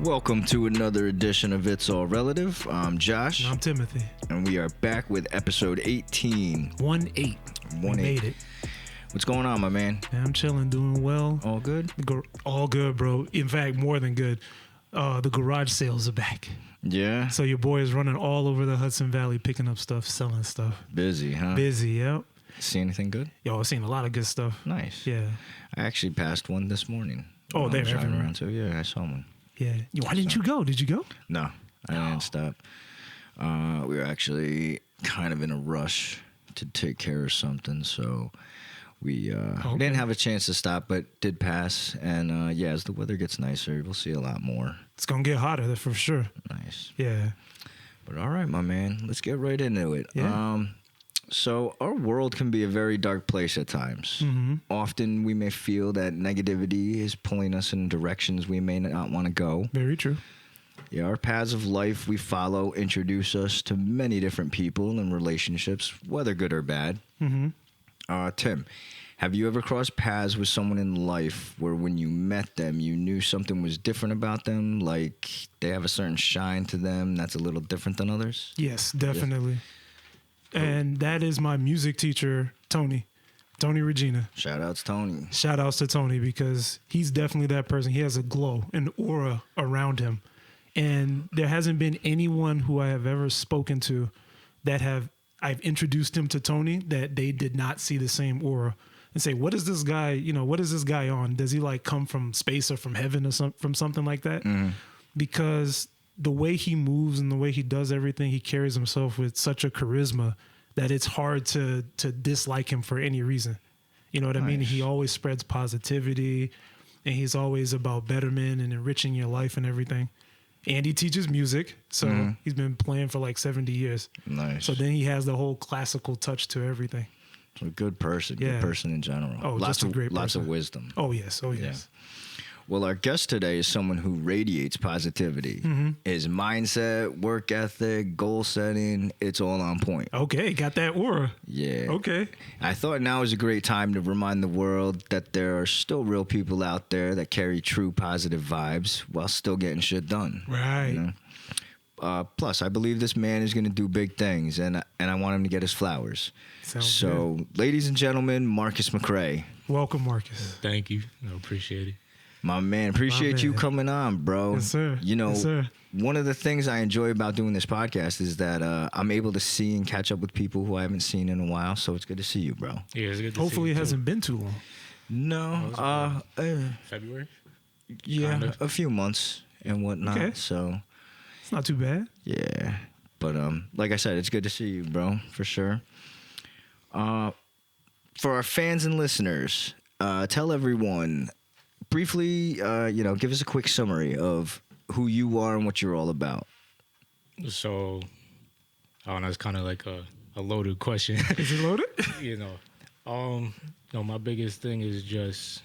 Welcome to another edition of It's All Relative. I'm Josh. And I'm Timothy. And we are back with episode 18. 1-8. We made it. What's going on, my man? I'm chilling, doing well. All good? All good, bro. In fact, more than good. The garage sales are back. Yeah? So your boy is running all over the Hudson Valley, picking up stuff, selling stuff. Busy, huh? Busy, yep. See anything good? Yo, I've seen a lot of good stuff. Nice. Yeah. I actually passed one this morning. Oh, they're driving everywhere. around, so yeah, I saw one. Yeah. Why didn't you go? Did you go? No, I didn't stop. We were actually kind of in a rush to take care of something, so we didn't have a chance to stop, but did pass. And as the weather gets nicer, we'll see a lot more. It's going to get hotter for sure. Nice. Yeah. But all right, my man, let's get right into it. Yeah. So our world can be a very dark place at times. Mm-hmm. Often we may feel that negativity is pulling us in directions we may not want to go. Very true. Yeah, our paths of life we follow introduce us to many different people and relationships, whether good or bad. Mm-hmm. Tim, have you ever crossed paths with someone in life where when you met them, you knew something was different about them, like they have a certain shine to them that's a little different than others? Yes, definitely. And that is my music teacher, Tony Regina. Shout outs, Tony. Shout outs to Tony because he's definitely that person. He has a glow, an aura around him. And there hasn't been anyone who I have ever spoken to that I've introduced him to Tony that they did not see the same aura and say, what is this guy, what is this guy on? Does he like come from space or from heaven or from something like that? Mm-hmm. Because the way he moves and the way he does everything, he carries himself with such a charisma that it's hard to dislike him for any reason. You know what I mean? He always spreads positivity and he's always about betterment and enriching your life and everything. And he teaches music. So he's been playing for like 70 years. Nice. So then he has the whole classical touch to everything. So a good person, good person in general. Oh, just a great person. Lots of wisdom. Oh, yes. Oh, yes. Yeah. Well, our guest today is someone who radiates positivity. Mm-hmm. His mindset, work ethic, goal setting, it's all on point. Okay, got that aura. Yeah. Okay. I thought now is a great time to remind the world that there are still real people out there that carry true positive vibes while still getting shit done. Right. Plus, I believe this man is going to do big things, and I want him to get his flowers. Sounds good. Ladies and gentlemen, Marcus McCray. Welcome, Marcus. Thank you. I appreciate it. My man, appreciate you coming on, bro. Yes, sir. Yes, sir. One of the things I enjoy about doing this podcast is that I'm able to see and catch up with people who I haven't seen in a while, so it's good to see you, bro. Yeah, it's good to Hopefully see you it hasn't been too long. No. February? Yeah, kind of. a few months and whatnot, Okay. so. It's not too bad. Yeah, but like I said, it's good to see you, bro, for sure. For our fans and listeners, tell everyone briefly, give us a quick summary of who you are and what you're all about. So, that's kind of like a loaded question. Is it loaded? My biggest thing is just,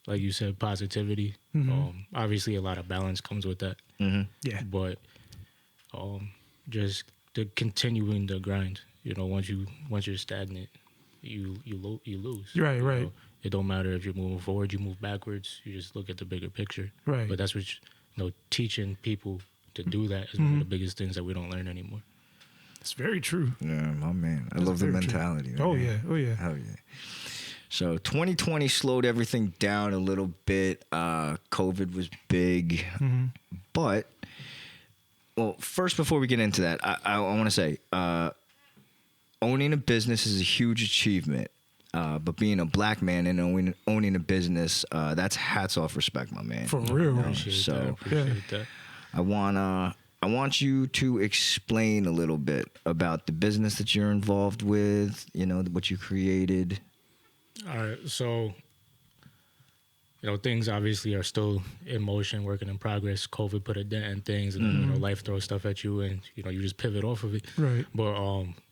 like you said, positivity. Mm-hmm. Obviously, a lot of balance comes with that. Mm-hmm. Yeah. But just the continuing the grind. Once you're stagnant, you lose. Right. It don't matter if you're moving forward, you move backwards. You just look at the bigger picture. Right. But that's what teaching people to do that is one of the biggest things that we don't learn anymore. It's very true. Yeah, my man. I love the mentality. Oh, man. yeah. Oh, yeah. Hell yeah. So 2020 slowed everything down a little bit. COVID was big. Mm-hmm. But, first, before we get into that, I want to say owning a business is a huge achievement. But being a black man and owning a business, that's hats off respect, my man. For real. Appreciate that. I want you to explain a little bit about the business that you're involved with, what you created. All right. So, things obviously are still in motion, working in progress. COVID put a dent in things and, life throws stuff at you and, you just pivot off of it. Right. But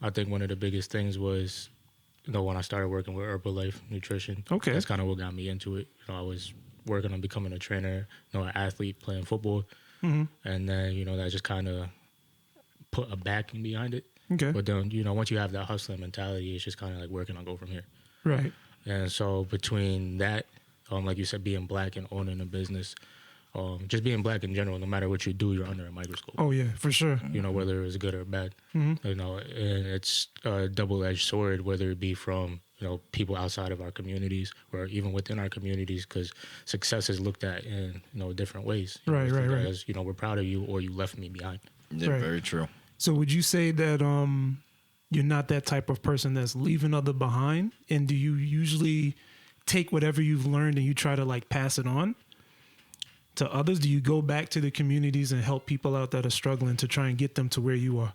I think one of the biggest things was, when I started working with Herbalife Nutrition. Okay. That's kind of what got me into it. I was working on becoming a trainer, an athlete playing football. Mm-hmm. And then, that just kind of put a backing behind it. Okay. But then, once you have that hustling mentality, it's just kind of like working on go from here. Right. And so between that, like you said, being black and owning a business, just being black in general, no matter what you do, you're under a microscope. Oh yeah, for sure. You know, whether it's good or bad. Mm-hmm. You know, and it's a double-edged sword, whether it be from, you know, people outside of our communities or even within our communities, because success is looked at in, you know, different ways. You know, Right, it's right, looked right. at as, you know, we're proud of you, or you left me behind. Yeah, Right. very true. So would you say that you're not that type of person that's leaving other behind? And do you usually take whatever you've learned and you try to like pass it on to others? Do you go back to the communities and help people out that are struggling to try and get them to where you are?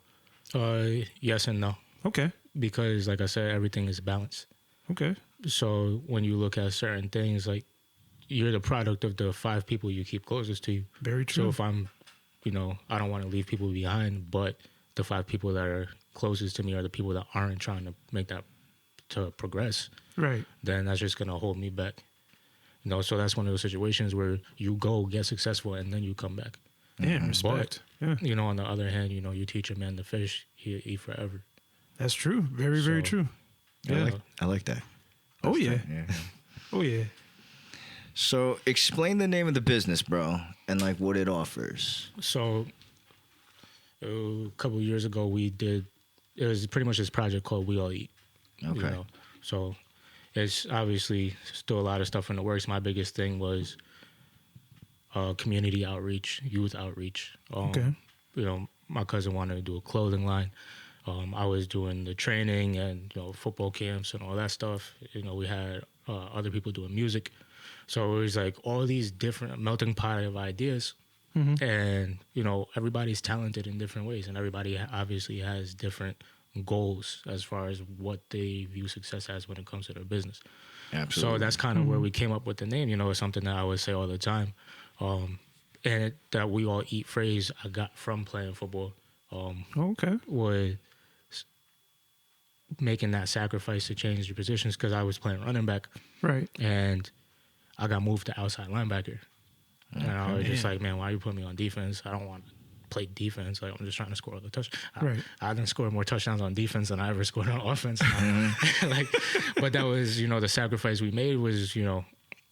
Yes and no. Okay. Because like I said, everything is balanced. Okay. So when you look at certain things, like you're the product of the 5 people you keep closest to you. Very true. So if I'm, you know, I don't want to leave people behind, but the 5 people that are closest to me are the people that aren't trying to make that to progress, Right. then that's just going to hold me back. You know, so that's one of those situations where you go get successful and then you come back. Damn, respect. Yeah. You know, on the other hand, you know, you teach a man to fish, he'll eat forever. That's true. Very, very So- true. Yeah. I like that. Oh, That's yeah. tight, yeah. Oh, yeah. So explain the name of the business, bro, and like what it offers. So a couple of years ago, it was pretty much this project called We All Eat. Okay. You know? So it's obviously still a lot of stuff in the works. My biggest thing was community outreach, youth outreach. Okay. You know, my cousin wanted to do a clothing line. I was doing the training and, you know, football camps and all that stuff. You know, we had other people doing music. So it was like all these different melting pot of ideas. Mm-hmm. And, you know, everybody's talented in different ways. And everybody obviously has different goals as far as what they view success as when it comes to their business. Absolutely. So that's kind of where we came up with the name. You know, it's something that I would say all the time. And that we all eat phrase I got from playing football. Okay. Was making that sacrifice to change your positions, because I was playing running back Right. and I got moved to outside linebacker. And I was just Man. like, man, why you put me on defense? I don't want to play defense. Like, I'm just trying to score all the touchdowns. Right. I didn't score more touchdowns on defense than I ever scored on offense. Like, but that was, you know, the sacrifice we made was, you know,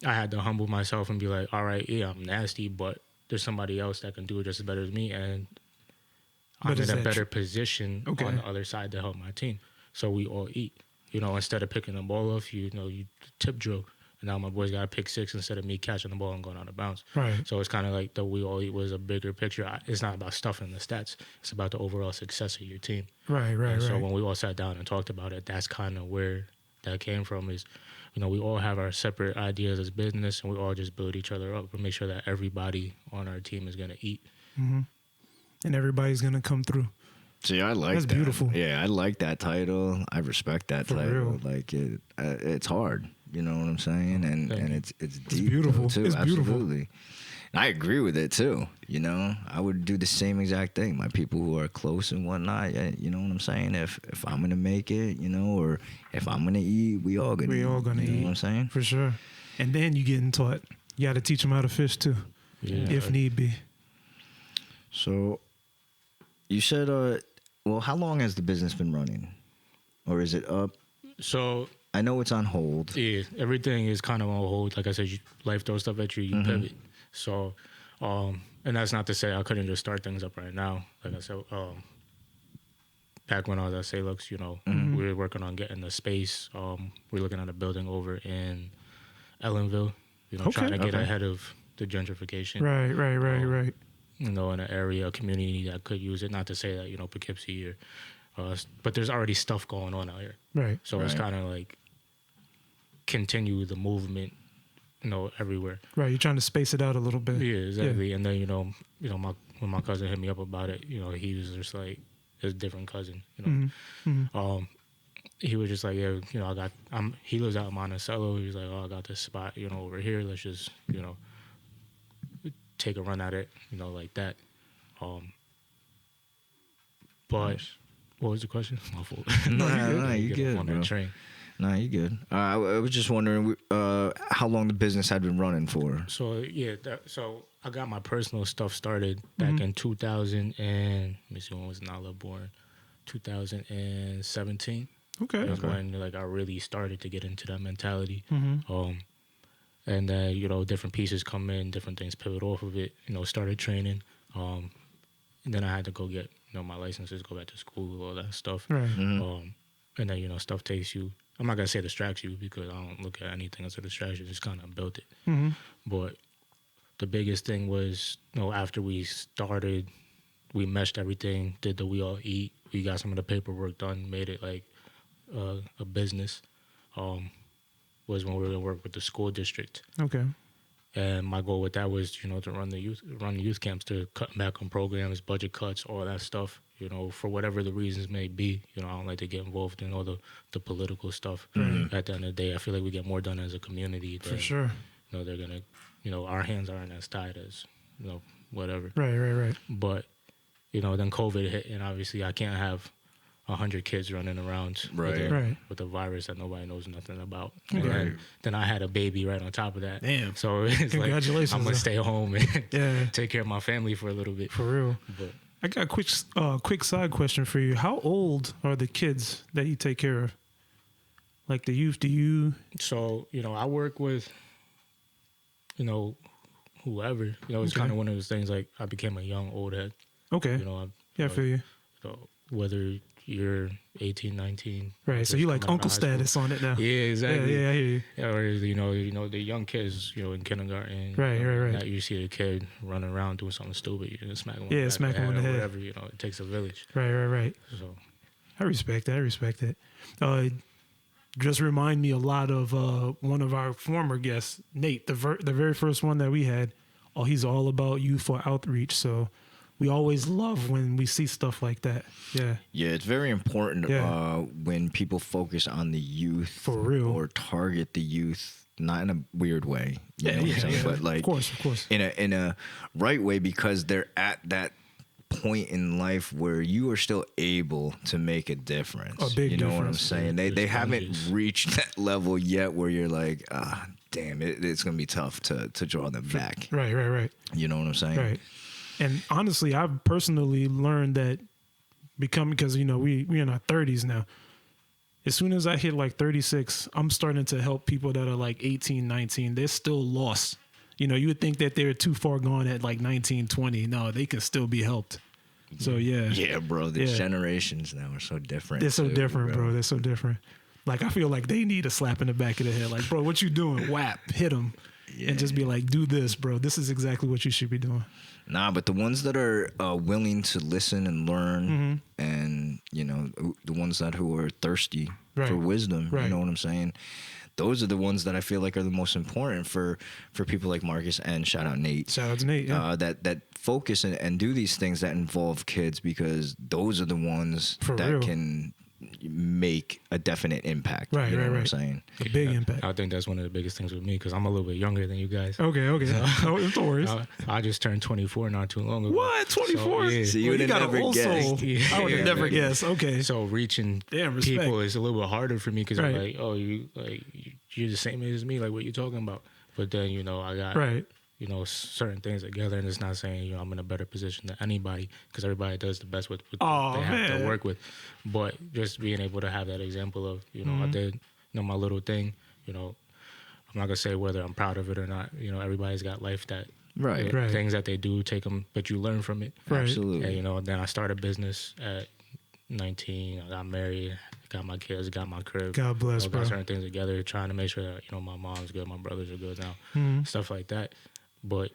I had to humble myself and be like, all right, yeah, I'm nasty, but there's somebody else that can do it just as better as me. And But I'm is in a that better position Okay. on the other side to help my team. So we all eat. You know, instead of picking the ball off, you know, you tip drill. And now my boys got to pick 6 instead of me catching the ball and going out of bounds. Right. So it's kind of like the We All Eat was a bigger picture. It's not about stuffing the stats. It's about the overall success of your team. Right. Right. And so Right. when we all sat down and talked about it, that's kind of where that came from is, you know, we all have our separate ideas as business and we all just build each other up and make sure that everybody on our team is going to eat. Mm-hmm. And everybody's gonna come through. See, I like That's that. beautiful. Yeah, I like that title. I respect that For title. real. Like it's hard. You know what I'm saying? And Thank you. it's deep beautiful. too. It's beautiful. Absolutely. And I agree with it too. You know, I would do the same exact thing. My people who are close and whatnot. You know what I'm saying? If I'm gonna make it, you know, or if I'm gonna eat, we all gonna. We eat. all gonna You know eat. what I'm saying? For sure. And then you getting taught. You got to teach them how to fish too, Yeah. if need be. So, you said, well, how long has the business been running, or is it up? So I know it's on hold. yeah, everything is kind of on hold. Like I said, life throws stuff at you, you pivot. So, and that's not to say I couldn't just start things up right now. Like I said, back when I was at Salux, you know, we were working on getting the space. We're looking at a building over in Ellenville, you know, Okay. trying to get Okay. ahead of the gentrification. Right. Right. Right. Right. You know, in an area, a community that could use it. Not to say that, you know, Poughkeepsie or, but there's already stuff going on out here. Right. So it's Right. kind of like continue the movement, you know, everywhere. Right. You're trying to space it out a little bit. Yeah, exactly. And then, you know, when my cousin hit me up about it, you know, he was just like his different cousin, you know. Mm-hmm. He was just like, yeah, you know, he lives out in Monticello. He's like, oh, I got this spot, you know, over here. Let's just, you know, take a run at it, you know, like that. But Nice. what was the question? My fault. No, you Get off good, on that bro. train. No, you good. I was just wondering how long the business had been running for. So yeah, so I got my personal stuff started back in 2000 and let me see, when was Nala born? 2017. Okay. That's when like I really started to get into that mentality. Mm-hmm. And then, you know, different pieces come in, different things pivot off of it, you know, started training. And then I had to go get, you know, my licenses, go back to school, all that stuff. Right. And then, you know, stuff takes you, I'm not going to say distracts you because I don't look at anything as a distraction, just kind of built it. But the biggest thing was, you know, after we started, we meshed everything, did the We All Eat. We got some of the paperwork done, made it like a business. Was when we were going to work with the school district. Okay. And my goal with that was, you know, to run the youth camps, to cut back on programs, budget cuts, all that stuff, you know, for whatever the reasons may be. You know, I don't like to get involved in all the political stuff. At the end of the day, I feel like we get more done as a community. For sure. You know, they're going to, you know, our hands aren't as tied as, you know, whatever. Right. But, you know, then COVID hit, and obviously I can't have 100 kids running around with a virus that nobody knows nothing about. And then I had a baby right on top of that. Damn. So it's Congratulations, like I'm gonna stay home and take care of my family for a little bit. For real. But I got a quick side question for you. How old are the kids that you take care of? Like the youth? Do you? So, you know, I work with, you know, whoever. You know, it's kind of one of those things. Like I became a young old head. Okay. You know, I feel you. So whether you're 18, 19. Right. So you like uncle status on it now. Yeah, exactly. Yeah, I hear you. Or, you know, the young kids, you know, in kindergarten. Right. Now you see a kid running around doing something stupid, you just smack him smack him on the head. Whatever, you know, it takes a village. Right. So I respect that. Just remind me a lot of one of our former guests, Nate, the very first one that we had. Oh, he's all about youthful outreach. So we always love when we see stuff like that. Yeah, it's very important when people focus on the youth for real, or target the youth, not in a weird way. You know what I'm saying? But like, of course, in a right way, because they're at that point in life where you are still able to make a difference. A big you know difference. what I'm saying? They haven't reached that level yet where you're like, damn, it's gonna be tough to draw them back. Right. You know what I'm saying? Right. And honestly, I've personally learned that because, you know, we in our 30s now. As soon as I hit like 36, I'm starting to help people that are like 18, 19. They're still lost. You know, you would think that they're too far gone at like 19, 20. No, they can still be helped. So, yeah. Yeah, bro. The generations now are so different. They're so different, bro. They're so different. Like, I feel like they need a slap in the back of the head. Like, bro, what you doing? Whap, hit them. Yeah. And just be like, do this, bro. This is exactly what you should be doing. Nah, but the ones that are willing to listen and learn, and, you know, the ones who are thirsty for wisdom, you know what I'm saying? Those are the ones that I feel like are the most important for people like Marcus, and shout out Nate. Shout out to Nate, yeah. That focus and do these things that involve kids, because those are the ones that can make a definite impact. Right, you know right, what I'm right. saying? A big impact. I think that's one of the biggest things with me, because I'm a little bit younger than you guys. Okay. No worries. I just turned 24 not too long ago. What? 24? So, yeah. So you would have never guessed. I would have never guessed. Okay. So reaching people is a little bit harder for me, because I'm like, oh, you're the same age as me. Like, what you talking about? But then, you know, I got you know, certain things together, and it's not saying, you know, I'm in a better position than anybody, because everybody does the best with what they have to work with. But just being able to have that example of, you know, I did, you know, my little thing, you know, I'm not gonna say whether I'm proud of it or not. You know, everybo's got life that things that they do, take them, but you learn from it. Right. Absolutely. And, you know, then I started business at 19. I got married, got my kids, got my crib. God bless, got bro. certain things together, trying to make sure that, you know, my mom's good, my brothers are good now, stuff like that. But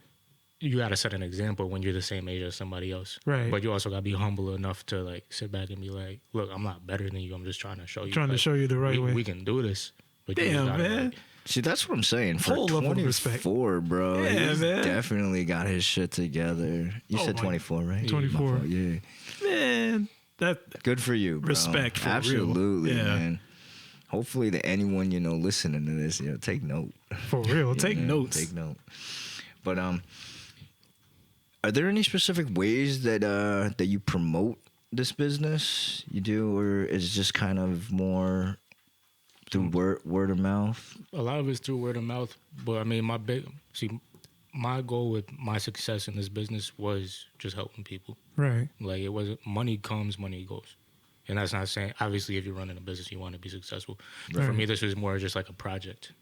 you got to set an example when you're the same age as somebody else. Right. But you also got to be humble enough to, like, sit back and be like, look, I'm not better than you. I'm just trying to show you. To show you the right way. We can do this. But damn, man. Like, see, that's what I'm saying. For Whole level of 24, bro, yeah, he's man. definitely got his shit together. You said 24, right? 24. Yeah. Man, that Good for you, bro. Respect for Absolutely, real. Yeah. man. Hopefully that anyone, you know, listening to this, you know, take note. for real. Take notes. Take note. But are there any specific ways that that you promote this business? You do, or is it just kind of more through word of mouth? a lot of it's through word of mouth. But I mean, my goal with my success in this business was just helping people. Right. Like, it wasn't money comes, money goes. And that's not saying, obviously, if you're running a business, you want to be successful. But for me, this was more just like a project.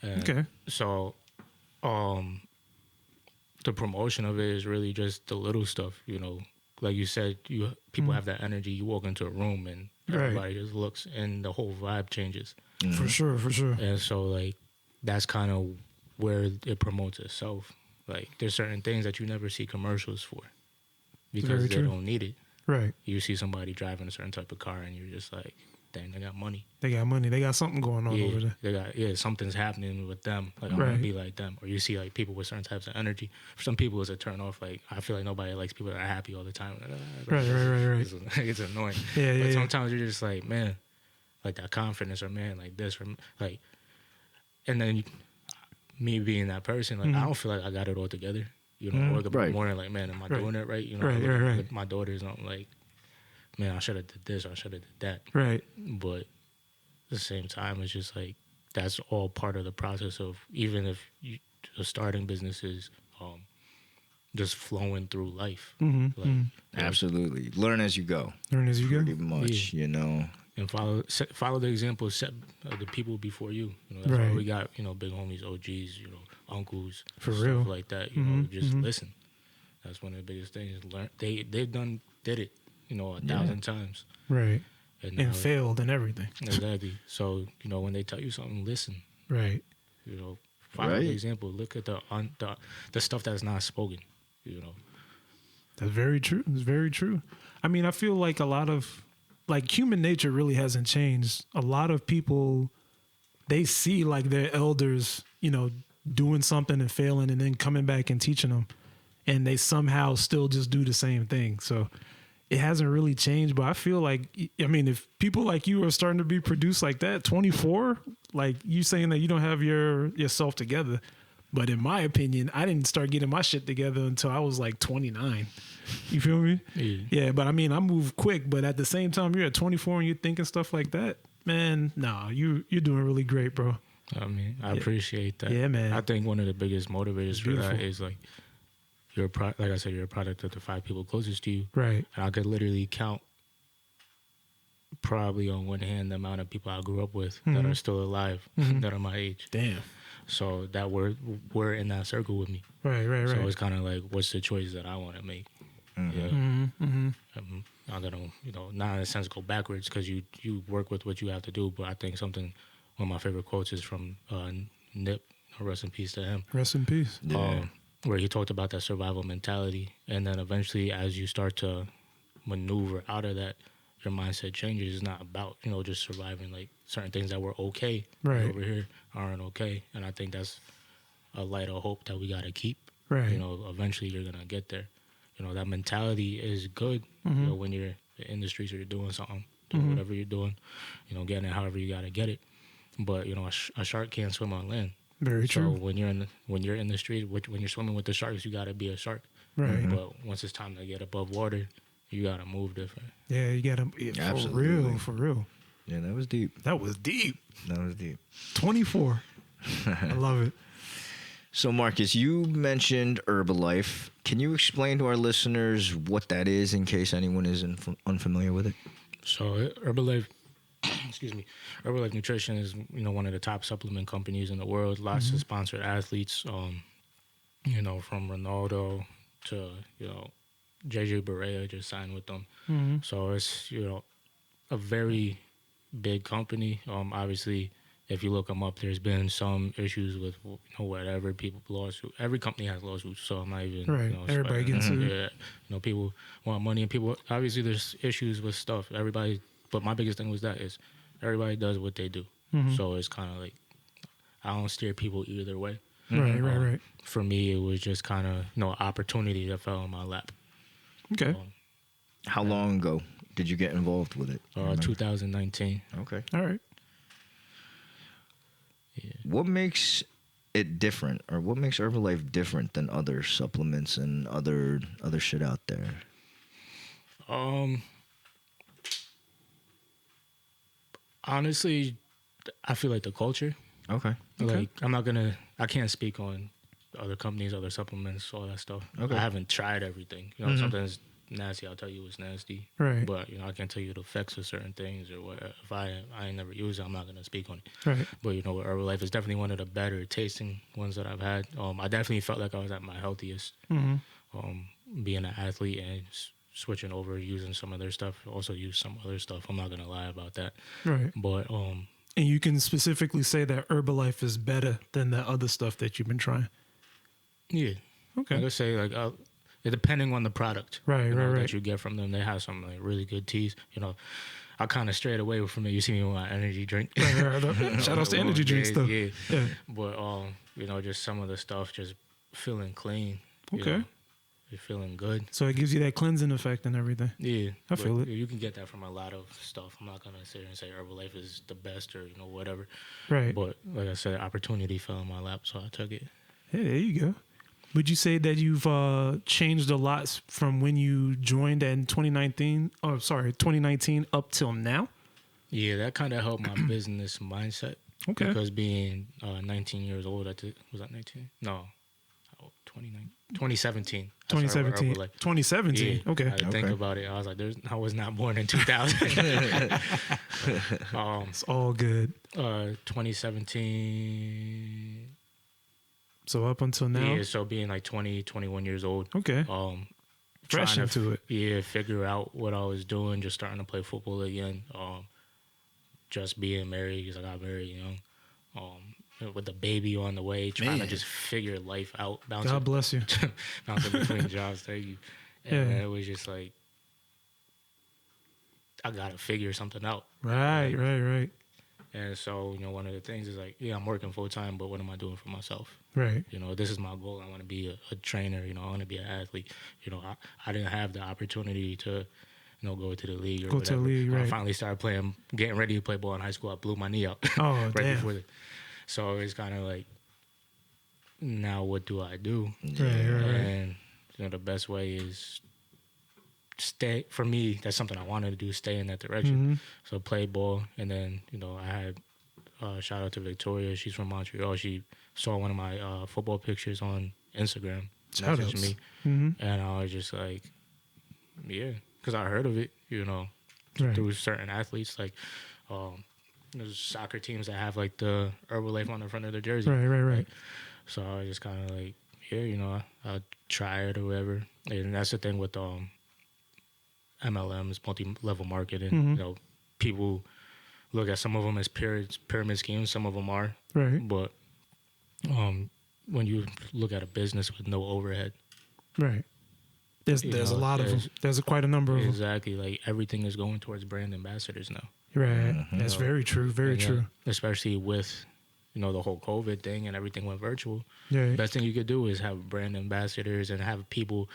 And Okay. So, the promotion of it is really just the little stuff, you know. Like you said, people have that energy. You walk into a room and everybody just looks, and the whole vibe changes. For sure, for sure. And so, like, that's kind of where it promotes itself. Like, there's certain things that you never see commercials for because Very they true. don't need it. Right. You see somebody driving a certain type of car, and you're just like, dang, they got money. They got money. They got something going on over there. They got something's happening with them. Like, I want to be like them. Or you see like people with certain types of energy. For some people, it's a turn off. Like, I feel like nobody likes people that are happy all the time. Right. It's annoying. Yeah, But yeah. sometimes you're just like, man, like that confidence, or man, like this, or like, and then me being that person, like I don't feel like I got it all together. You know, or the morning, like, man, am I doing it right? You know, I look at my daughters, and I'm like, man, I should have did this, or I should have did that. Right. But at the same time, it's just like that's all part of the process of, even if the starting business is just flowing through life. Absolutely. Learn as you go. Learn as you go. Pretty much, you know. And follow the example set of the people before you. You know, that's why we got, you know, big homies, OGs, you know, uncles, For stuff real. like that. You know, just listen. That's one of the biggest things. Learn. Did it, you know, 1,000 times. Right. And failed and everything. Exactly. So, you know, when they tell you something, listen. Right. You know, follow the example. Look at the stuff that's not spoken. You know, That's very true. It's very true. I mean, I feel like a lot of, like, human nature really hasn't changed. A lot of people, they see like their elders, you know, doing something and failing and then coming back and teaching them, and they somehow still just do the same thing. So it hasn't really changed, but I feel like, I mean, if people like you are starting to be produced like that, 24, like you saying that you don't have yourself together. But in my opinion, I didn't start getting my shit together until I was like 29. You feel me? Yeah, but I mean, I move quick, but at the same time, you're at 24 and you're thinking stuff like that, man, nah, you're doing really great, bro. I mean, I appreciate that. Yeah, man. I think one of the biggest motivators for that is like, like I said, you're a product of the 5 people closest to you. Right. And I could literally count probably on one hand the amount of people I grew up with that are still alive, that are my age. Damn. So that we're in that circle with me. Right. So it's kind of like, what's the choice that I want to make? Yeah. I'm gonna, you know, not in a sense go backwards, because you work with what you have to do. But I think one of my favorite quotes is from Nip. Rest in peace to him. Rest in peace. Where he talked about that survival mentality, and then eventually, as you start to maneuver out of that, your mindset changes. It's not about, you know, just surviving. Like, certain things that were okay over here aren't okay, and I think that's a light of hope that we gotta keep. Right. You know, eventually you're gonna get there. You know, that mentality is good. You know, when you're in the streets or you're doing something, doing whatever you're doing, you know, getting it however you gotta get it. But you know, a shark can't swim on land. Very true. So when you're in the street, when you're swimming with the sharks, you gotta be a shark. Right. But once it's time to get above water, you gotta move different. Yeah, you got to, Absolutely. for real. Yeah, that was deep. That was deep. 24. I love it. So, Marcus, you mentioned Herbalife. Can you explain to our listeners what that is, in case anyone is unfamiliar with it? So Herbalife, excuse me, Herbalife Nutrition is, you know, one of the top supplement companies in the world. Lots of sponsored athletes, you know, from Ronaldo to, you know, JJ Barea just signed with them. So it's, you know, a very big company. Obviously, if you look them up, there's been some issues with, you know, whatever, people lawsuit. Every company has lawsuits, so I'm not even, Right. you know, Everybody gets sued. yeah, you know, people want money, and people, obviously there's issues with stuff. Everybody, but my biggest thing was that is everybody does what they do. So it's kind of like, I don't steer people either way. Right. For me, it was just kind of, you know, opportunity that fell in my lap. Okay. How long ago did you get involved with it? 2019. Okay. All right. Yeah. What makes it different, or what makes Herbalife different than other supplements and other shit out there? Honestly, I feel like the culture. Okay. Like, I can't speak on other companies, other supplements, all that stuff. Okay. I haven't tried everything. You know, sometimes nasty, I'll tell you it's nasty. Right. But I can't tell you the effects of certain things or what. If I ain't never used it, I'm not gonna speak on it. Right. But Herbalife is definitely one of the better tasting ones that I've had. I definitely felt like I was at my healthiest. Being an athlete and switching over, using some of their stuff. Also use some other stuff. I'm not gonna lie about that. Right. But and you can specifically say that Herbalife is better than the other stuff that you've been trying. yeah. Okay. Like I say, depending on the product, Right. that you get from them, they have some like really good teas. I kind of strayed away from it. You see me with my energy drink. Right. Shout outs to energy drinks though. Yeah. Yeah. But just some of the stuff, just feeling clean. Okay. You're feeling good. So it gives you that cleansing effect and everything. Yeah, I feel it. You can get that from a lot of stuff. I'm not gonna sit here and say Herbalife is the best or whatever. Right. But like I said, opportunity fell in my lap, so I took it. Hey, there you go. Would you say that you've changed a lot from when you joined in 2019 up till now? Yeah, that kind of helped my business mindset. Okay. Because being 19 years old, was that 19? No, 2017. 2017. 2017. Yeah, Okay. I had to think about it. I was like, I was not born in 2000. It's all good. 2017. So up until now? Yeah, so being like 20, 21 years old. Okay. Fresh trying into it. Yeah, figure out what I was doing, just starting to play football again. Just being married, because I got married young. With the baby on the way, trying to just figure life out. God bless you. Bouncing between jobs, thank you. And it was just like, I got to figure something out. Right. And so, one of the things is like, yeah, I'm working full time, but what am I doing for myself? Right. This is my goal. I want to be a trainer. I want to be an athlete. I didn't have the opportunity to, go to the league or Go whatever. to the league, right. I finally started getting ready to play ball in high school. I blew my knee out. Oh, right damn. before that. So it's kind of like, now what do I do? Right. And, the best way is stay. For me, that's something I wanted to do, stay in that direction. So play ball. And then, I had, shout out to Victoria. She's from Montreal. She saw one of my football pictures on Instagram. Shout outs. Me. And I was just like, yeah, because I heard of it, through certain athletes. Like, there's soccer teams that have like the Herbalife on the front of their jersey. Right. So I was just kind of like, yeah, I'll try it or whatever. And that's the thing with MLMs, multi-level marketing. People look at some of them as pyramid schemes. Some of them are. Right. But when you look at a business with no overhead. Right. There's a lot of them. There's quite a number of them. Exactly. Like everything is going towards brand ambassadors now. Right. That's very true. Very true. Especially with, the whole COVID thing and everything went virtual. Yeah. Best thing you could do is have brand ambassadors and have people,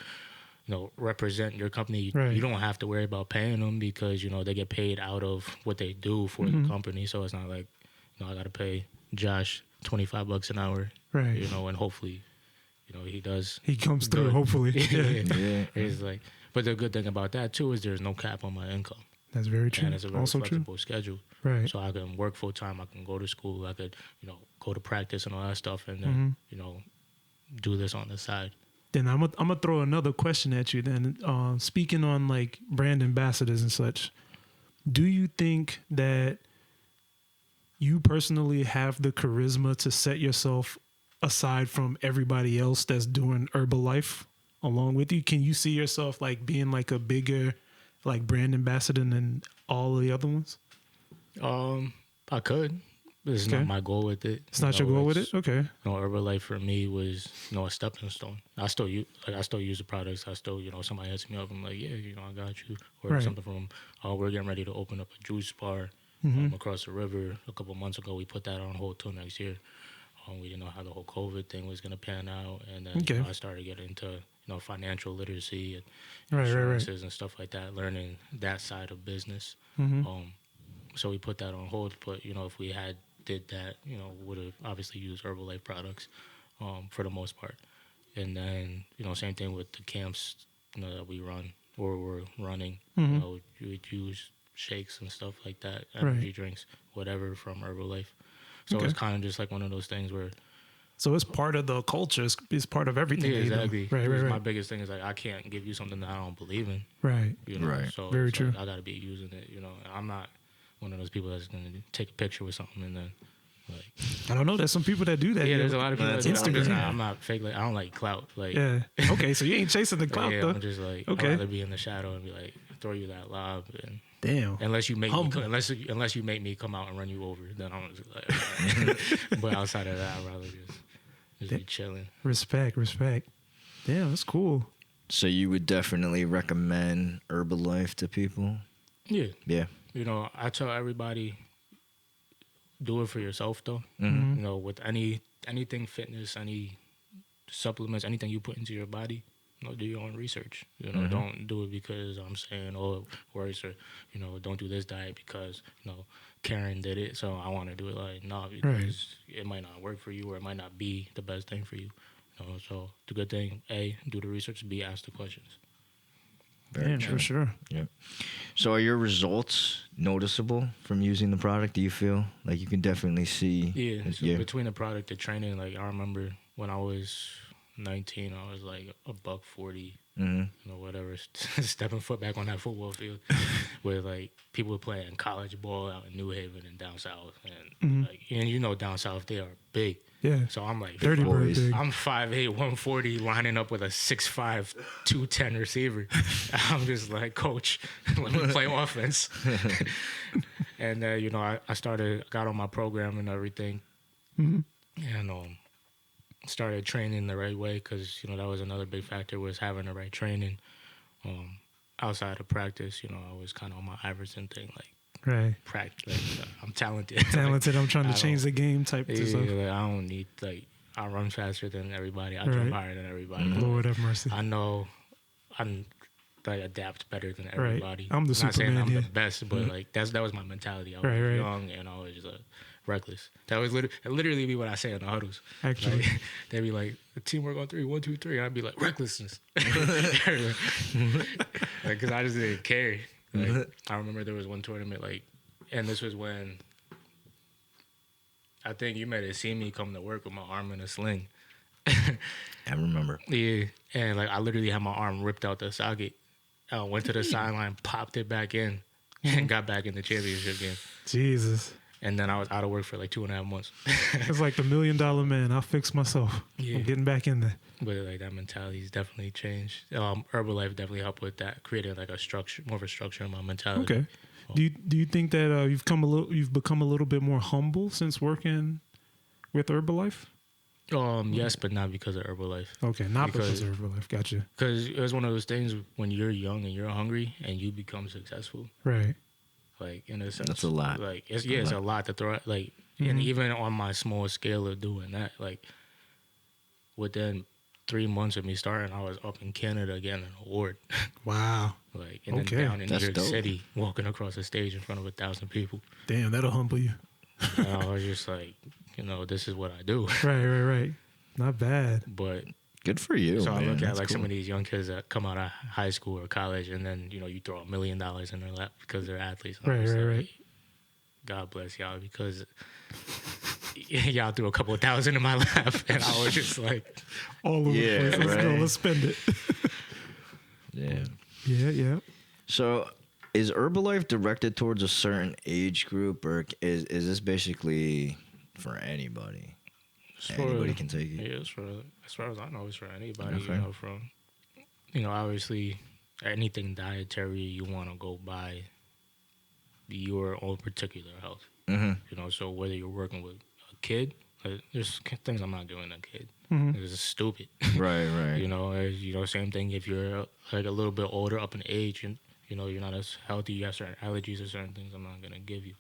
represent your company. Right. You don't have to worry about paying them because, they get paid out of what they do for the company. So it's not like, I got to pay Josh $25 an hour. Right. And hopefully, he does. He comes through, hopefully. Yeah. It's like, but the good thing about that too is there's no cap on my income. That's very true. And it's a very also flexible true. schedule. Right. So I can work full time. I can go to school. I could, go to practice and all that stuff, and then, do this on the side. Then I'm gonna throw another question at you. Then, speaking on like brand ambassadors and such, do you think that you personally have the charisma to set yourself aside from everybody else that's doing Herbalife along with you? Can you see yourself like being like a bigger like brand ambassador than all the other ones? I could. This is not my goal with it. It's not your goal with it? Okay. Herbalife for me was, a stepping stone. I still use the products. I still, somebody hits me up. I'm like, yeah, I got you. Or something from, we're getting ready to open up a juice bar across the river. A couple months ago, we put that on hold till next year. We didn't know how the whole COVID thing was going to pan out. And then I started getting into, financial literacy and insurances and stuff like that, learning that side of business. So we put that on hold. But, if we had did that, would have obviously used Herbalife products for the most part. And then, same thing with the camps, that we run or we're running. You would use shakes and stuff like that, energy drinks, whatever from Herbalife. So it's kind of just like one of those things where So it's part of the culture. It's part of everything. Yeah, they do. exactly. Right, right, My right. biggest thing is like I can't give you something that I don't believe in. Right. You know? Right. So Very it's true. like, I got to be using it. You know, and I'm not one of those people that's gonna take a picture with something and then like. I don't know. There's some people that do that. Yeah, there's a lot of people that That's do that. Instagram. I'm not fake. Like I don't like clout. Like Yeah. Okay, so you ain't chasing the clout yeah, though. I'm just like Okay. I'd rather be in the shadow and be like throw you that lob and. Damn. Unless you make me, Humble. unless you make me come out and run you over, then I'm just like. But outside of that, I'd rather just be chilling. Respect. Damn, that's cool. So you would definitely recommend Herbalife to people? Yeah, Yeah. you know, I tell everybody, do it for yourself though. Mm-hmm. You know, with anything fitness, any supplements, anything you put into your body, you know, do your own research. You know, don't do it because I'm saying, oh, it works, or you know, don't do this diet because you know Karen did it, so I want to do it. Like, no, because it might not work for you, or it might not be the best thing for you. You know, so the good thing, A, do the research, B, ask the questions. Damn, for sure. Yep. So are your results noticeable from using the product? Do you feel like you can definitely see? Yeah, so between the product and training, like I remember when I was 19, I was like $140, you know, whatever, stepping foot back on that football field where like people were playing college ball out in New Haven and down south, and like, and you know, down south they are big. Yeah. So I'm like, Dirty bird big. I'm 5'8", 140, lining up with a 6'5", 210 receiver. I'm just like, coach, let me play offense. And you know, I got on my program and everything, and started training the right way, because you know that was another big factor, was having the right training. Outside of practice, you know, I was kind of on my Iverson thing, like practice. Like, I'm talented. Talented. I'm trying to change the game type Yeah, of stuff. like, I don't need like I run faster than everybody. I jump higher than everybody. Lord have mercy. I know I'm like adapt better than everybody. I'm the not saying Superman I'm here. the best, but like that was my mentality. I was young and I was just reckless. That was literally be what I say in the huddles. Actually, like, they'd be like, teamwork on 3, 1, 2, 3. I'd be like, recklessness, because I just didn't care. Like, I remember there was one tournament, like, and this was when I think you might have seen me come to work with my arm in a sling. I remember. Yeah, and like I literally had my arm ripped out the socket. I went to the sideline, popped it back in, and got back in the championship game. Jesus. And then I was out of work for like 2.5 months. It's like the $1 Million Man. I'll fix myself. Yeah. I'm getting back in there. But like that mentality's definitely changed. Herbalife definitely helped with that, creating like a structure, more of a structure in my mentality. Okay. Do you think that you've become a little bit more humble since working with Herbalife? Yes, but not because of Herbalife. Okay, not because of Herbalife. Gotcha. Because it was one of those things when you're young and you're hungry and you become successful. Right. Like in a sense, That's a lot. Like it's a lot to throw. Like and even on my small scale of doing that, like within 3 months of me starting, I was up in Canada getting an award. Wow. Like and then down in New York City, walking across the stage in front of 1,000 people. Damn, that'll humble you. And I was just like, you know, this is what I do. Right. Not bad. But good for you. so man. I look at That's like cool. some of these young kids that come out of high school or college, and then you know you throw $1 million in their lap because they're athletes. Right. God bless y'all, because y'all threw a couple of thousand in my lap, and I was just like, all over the place. Let's go. Let's spend it. Yeah. So, is Herbalife directed towards a certain age group, or is this basically for anybody? Anybody can take it. Yeah, as far as I know, it's for anybody. Okay. You know, obviously, anything dietary you want to go by your own particular health. Mm-hmm. You know, so whether you're working with a kid, there's things I'm not doing a kid. This is stupid. Right. You know, same thing if you're like a little bit older up in age and you know you're not as healthy, you have certain allergies or certain things I'm not gonna give you.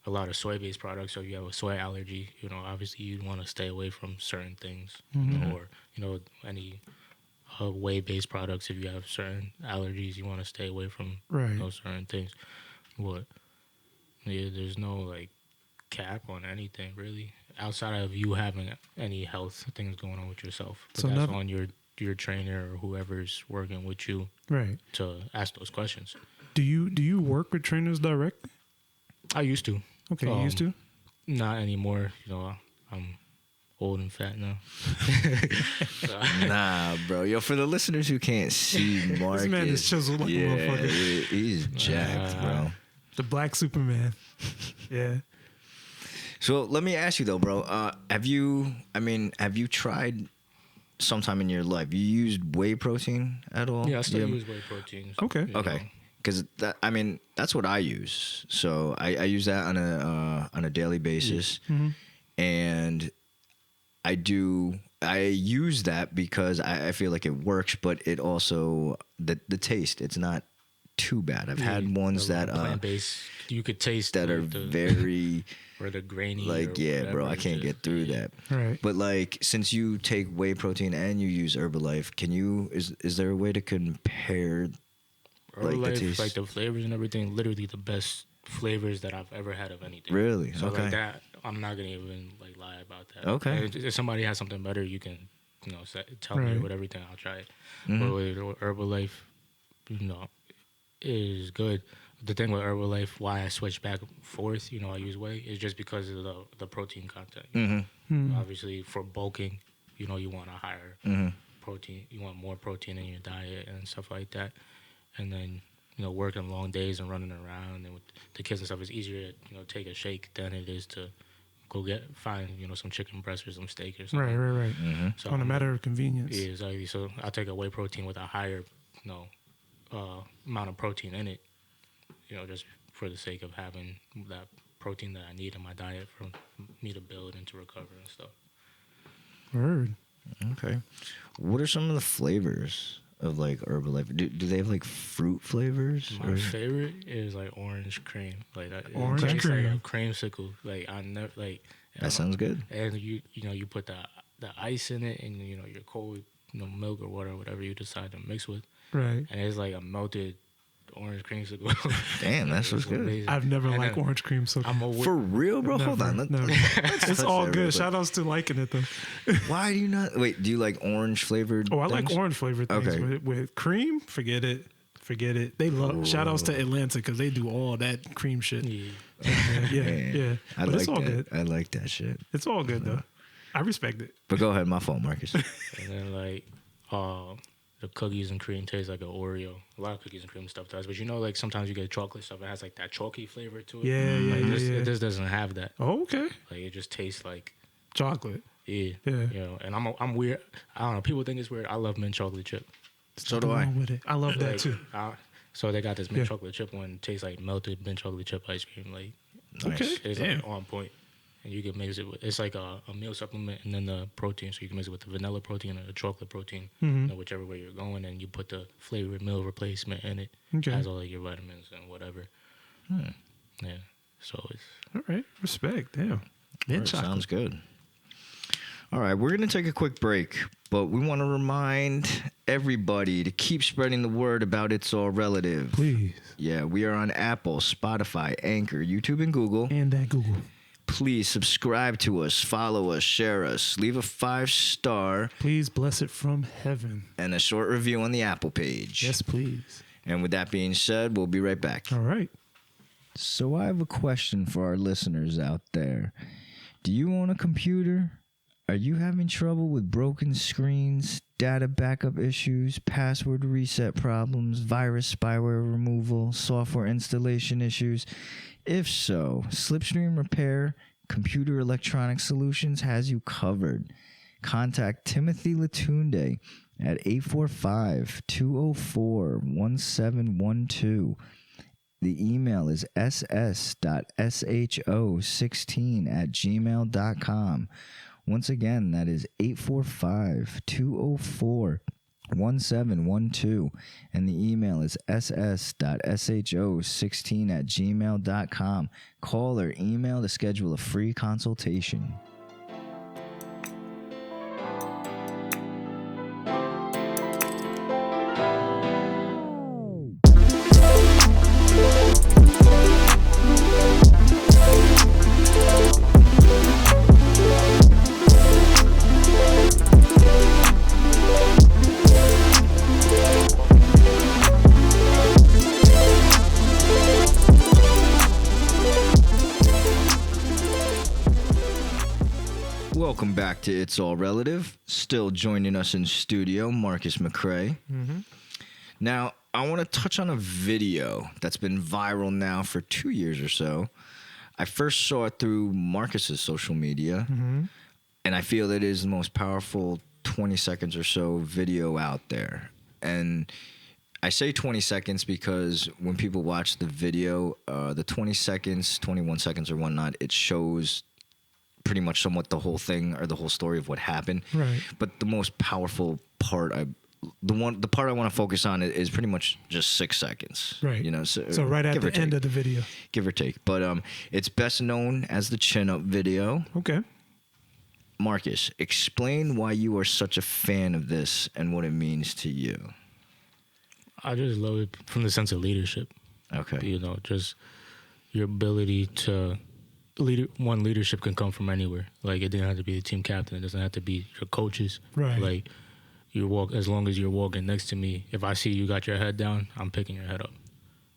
A lot of soy-based products, so if you have a soy allergy, you know, obviously you want to stay away from certain things, you know, or you know any whey-based products. If you have certain allergies, you want to stay away from those certain things. But yeah, there's no like cap on anything really outside of you having any health things going on with yourself. But so that's on your trainer or whoever's working with you, right, to ask those questions. Do you work with trainers directly? I used to. Okay, you used to? Not anymore. You know, I'm old and fat now. Nah, bro. Yo, for the listeners who can't see Marcus, This man is chiseled like a motherfucker. He's jacked, bro. The Black Superman. Yeah. So let me ask you though, bro. Have you tried sometime in your life? You used whey protein at all? Yeah, I still use whey protein. Okay. Okay. Because that's what I use. So I use that on a daily basis, and I use that because I feel like it works, but it also the taste, it's not too bad. I've had ones that plant-based, you could taste that are very or the grainy. like bro, I can't get through that. Right. But like, since you take whey protein and you use Herbalife, is there a way to compare? Herbalife, like the flavors and everything, literally the best flavors that I've ever had of anything. Really? So Okay. like that, I'm not gonna even like lie about that. Okay. And if somebody has something better, you can, tell Right. me with everything. I'll try it. But with Herbalife, is good. The thing with Herbalife, why I switched back and forth, I use whey, is just because of the protein content. Obviously, for bulking, you want a higher protein. You want more protein in your diet and stuff like that. And then, working long days and running around and with the kids and stuff, it's easier to, take a shake than it is to go find, some chicken breast or some steak or something. Right. So On a matter of convenience. Yeah, exactly. So I'll take a whey protein with a higher, amount of protein in it, just for the sake of having that protein that I need in my diet for me to build and to recover and stuff. Word. Okay. What are some of the flavors of like Herbalife? Do they have like fruit flavors? My favorite is like orange cream. Like that. Orange it tastes cream. like a creamsicle. Like I never like. That sounds good. And you put the ice in it and your cold milk or water or whatever you decide to mix with. Right. And it's like a melted orange creamsicle. Damn, that sounds good. Amazing. I've never And liked then orange cream, so For real, bro? Hold on. never. It's all good. Shout outs to liking it though. Why do you not? Wait, do you like orange flavored? Oh, I like things? orange flavored things. Okay. With cream, forget it. They love. Shout outs to Atlanta because they do all that cream shit. Yeah. Yeah. I But like it's all that. good. I like that shit. It's all good though. I respect it. But go ahead, my fault, Marcus. And then like the cookies and cream taste like an Oreo. A lot of cookies and cream stuff does, but like sometimes you get chocolate stuff that has like that chalky flavor to it. Yeah. It just doesn't have that. Oh, okay. Like it just tastes like Chocolate. yeah. Yeah. And I'm weird. I don't know. People think it's weird. I love mint chocolate chip. So do Nothing I. wrong with it. I love that Like, too. So they got this mint Yeah. chocolate chip one. Tastes like melted mint chocolate chip ice cream. Like Nice. Okay. it's Damn. like on point. And you can mix it with, it's like a meal supplement and then the protein. So you can mix it with the vanilla protein or the chocolate protein, whichever way you're going. And you put the flavored meal replacement in it. Okay. Has all like your vitamins and whatever. Yeah. So it's. All right. Respect. Damn. Mint chocolate. Sounds good. All right, we're going to take a quick break, but we want to remind everybody to keep spreading the word about It's All Relative. Please. Yeah, we are on Apple, Spotify, Anchor, YouTube, and Google. And that Google. Please subscribe to us, follow us, share us, leave a 5-star Please bless it from heaven. and a short review on the Apple page. Yes, please. And with that being said, we'll be right back. All right. So I have a question for our listeners out there. Do you own a computer? Are you having trouble with broken screens, data backup issues, password reset problems, virus spyware removal, software installation issues? If so, Slipstream Repair Computer Electronic Solutions has you covered. Contact Timothy Latunde at 845-204-1712. The email is ss.sho16@gmail.com. Once again, that is 845-204-1712. And the email is ss.sho16@gmail.com. Call or email to schedule a free consultation. Welcome back to It's All Relative. Still joining us in studio, Marcus McCray. Now, I want to touch on a video that's been viral now for 2 years or so. I first saw it through Marcus's social media, and I feel it is the most powerful 20 seconds or so video out there. And I say 20 seconds because when people watch the video, the 20 seconds, 21 seconds or whatnot, it shows pretty much somewhat the whole thing or the whole story of what happened. Right. But the most powerful part, the part I want to focus on is pretty much just 6 seconds. Right. You know, So right at the end of the video. Give or take. But it's best known as the chin up video. Okay. Marcus, explain why you are such a fan of this and what it means to you. I just love it from the sense of leadership. Okay. You know, just your ability to leadership can come from anywhere. Like, it didn't have to be the team captain. It doesn't have to be your coaches. Right. Like, as long as you're walking next to me, if I see you got your head down, I'm picking your head up.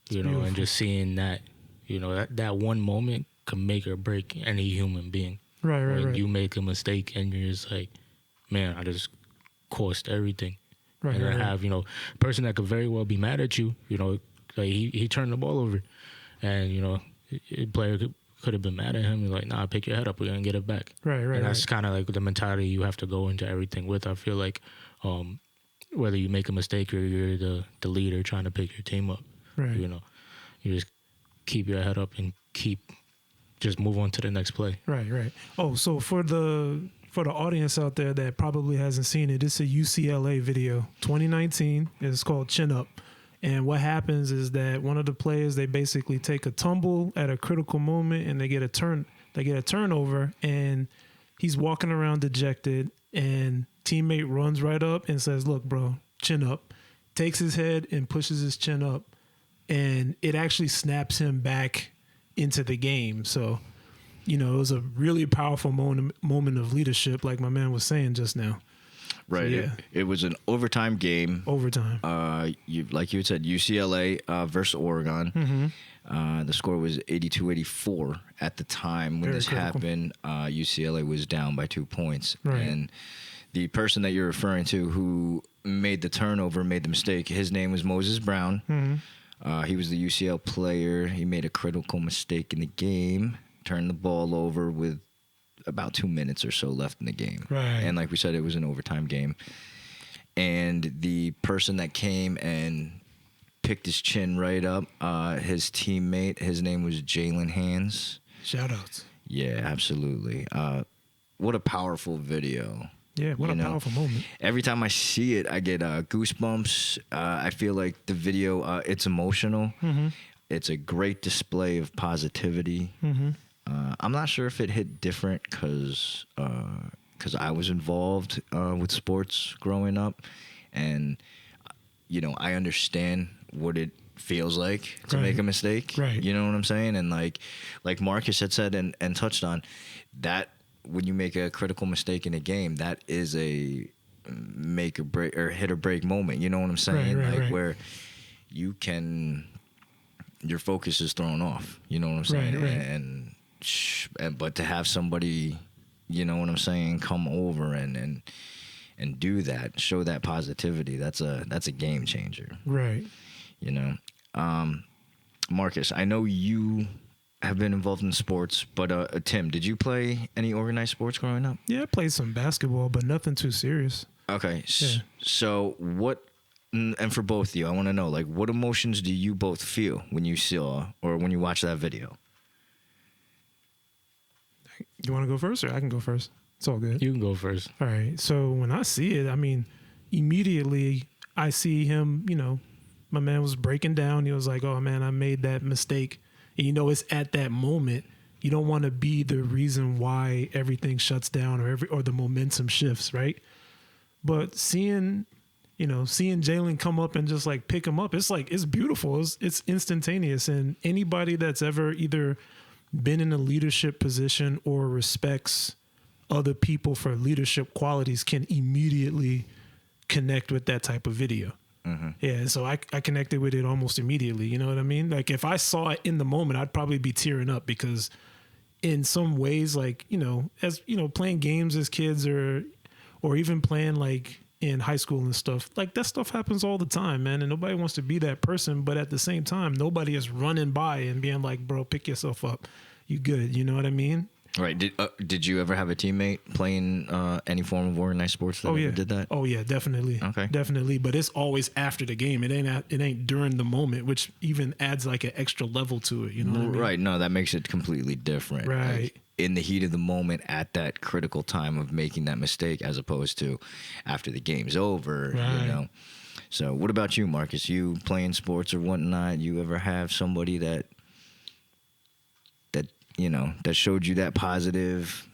You know, beautiful. and just seeing that, you know, that one moment can make or break any human being. Right. When you make a mistake and you're just like, man, I just cost everything. Right. And I have, you know, a person that could very well be mad at you, you know, like he turned the ball over, and, you know, a player could have been mad at him. He's like, nah, pick your head up, we're going to get it back. Right. And that's kind of like the mentality you have to go into everything with. I feel like whether you make a mistake or you're the leader trying to pick your team up, Right. you know, you just keep your head up and just move on to the next play. Right. Oh, so for the audience out there that probably hasn't seen it, it's a UCLA video, 2019. It's called Chin Up. And what happens is that one of the players, they basically take a tumble at a critical moment and they get a turnover, and he's walking around dejected, and teammate runs right up and says, "Look, bro, chin up." Takes his head and pushes his chin up, and it actually snaps him back into the game. So, you know, it was a really powerful moment of leadership, like my man was saying just now. Right. So, yeah. It was an overtime game. Overtime. Like you had said, UCLA versus Oregon. The score was 82-84 at the time when Very this critical. happened. UCLA was down by 2 points. Right. And the person that you're referring to who made the turnover, made the mistake, his name was Moses Brown. He was the UCL player. He made a critical mistake in the game, turned the ball over with about 2 minutes or so left in the game. Right. And like we said, it was an overtime game. And the person that came and picked his chin right up, his teammate, his name was Jalen Hands. Shout outs. Yeah, absolutely. What a powerful video. Yeah, what a powerful moment. Every time I see it, I get goosebumps. I feel like the video, it's emotional. It's a great display of positivity. I'm not sure if it hit different because I was involved with sports growing up, and you know, I understand what it feels like to make a mistake. Right. You know what I'm saying? And like Marcus had said and touched on, that when you make a critical mistake in a game, that is a make or break or hit or break moment. You know what I'm saying? Right. Where your focus is thrown off. You know what I'm saying? Right. But to have somebody, you know what I'm saying, come over and do that, show that positivity, that's a game changer. Right. You know, Marcus, I know you have been involved in sports, but Tim, did you play any organized sports growing up? Yeah, I played some basketball, but nothing too serious. Okay. Yeah. So what, and for both of you, I want to know, like, what emotions do you both feel when you saw or when you watch that video? You want to go first, or I can go first? It's all good. You can go first. All right. So when I see it, I mean, immediately I see him, you know, my man was breaking down. He was like, "Oh man, I made that mistake." And you know, it's at that moment you don't want to be the reason why everything shuts down or the momentum shifts, right? But seeing Jalen come up and just like pick him up, it's like, it's beautiful. It's instantaneous. And anybody that's ever either been in a leadership position or respects other people for leadership qualities can immediately connect with that type of video. Yeah, so I connected with it almost immediately. You know what I mean? Like, if I saw it in the moment, I'd probably be tearing up because in some ways, like, as playing games as kids or even playing like in high school and stuff, like that stuff happens all the time, man. And nobody wants to be that person. But at the same time, nobody is running by and being like, bro, pick yourself up. You good. You know what I mean? Right. Did you ever have a teammate playing any form of organized sports that ever did that? Oh yeah, definitely. Okay. Definitely. But it's always after the game. It ain't during the moment, which even adds like an extra level to it. You know what I mean? Right. No, that makes it completely different. Right. Like, in the heat of the moment at that critical time of making that mistake, as opposed to after the game's over. Right. So what about you, Marcus? You playing sports or whatnot? You ever have somebody that showed you that positive,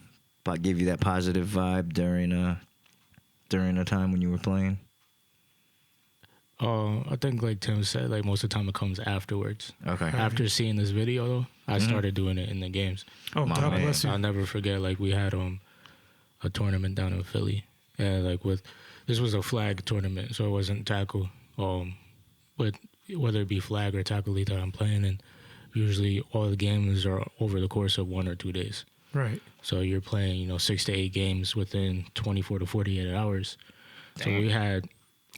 gave you that positive vibe during a time when you were playing? I think like Tim said, like most of the time it comes afterwards. Okay. After seeing this video, though, I started doing it in the games. Oh, My God man. bless you. I'll never forget, like we had a tournament down in Philly, and like this was a flag tournament, so it wasn't tackle. But whether it be flag or tackle league that I'm playing, and usually all the games are over the course of 1 or 2 days. Right. So you're playing, 6 to 8 games within 24 to 48 hours. Damn. So we had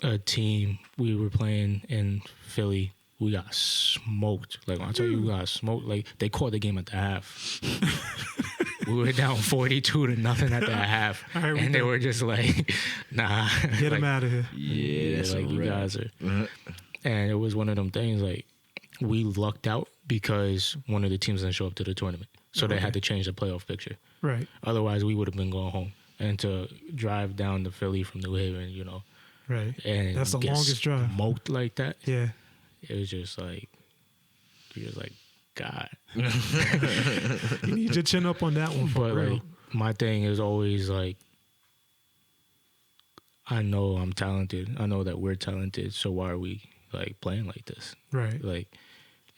a team. We were playing in Philly. We got smoked. Like when I tell you we got smoked, like they called the game at the half. We were down 42-0 at the half, All right, and they were just like, "Nah, Get like, him out of here. Yeah, that's like a you wrap. guys are." And it was one of them things like we lucked out because one of the teams didn't show up to the tournament, so they had to change the playoff picture. Right. Otherwise, we would have been going home. And to drive down to Philly from New Haven, Right. and That's the get longest drive. smoked like that, Yeah. it was just like, you're just like, God. You need your chin up on that one for But real. like, my thing is always like, I know I'm talented. I know that we're talented. So why are we like playing like this? Right. Like,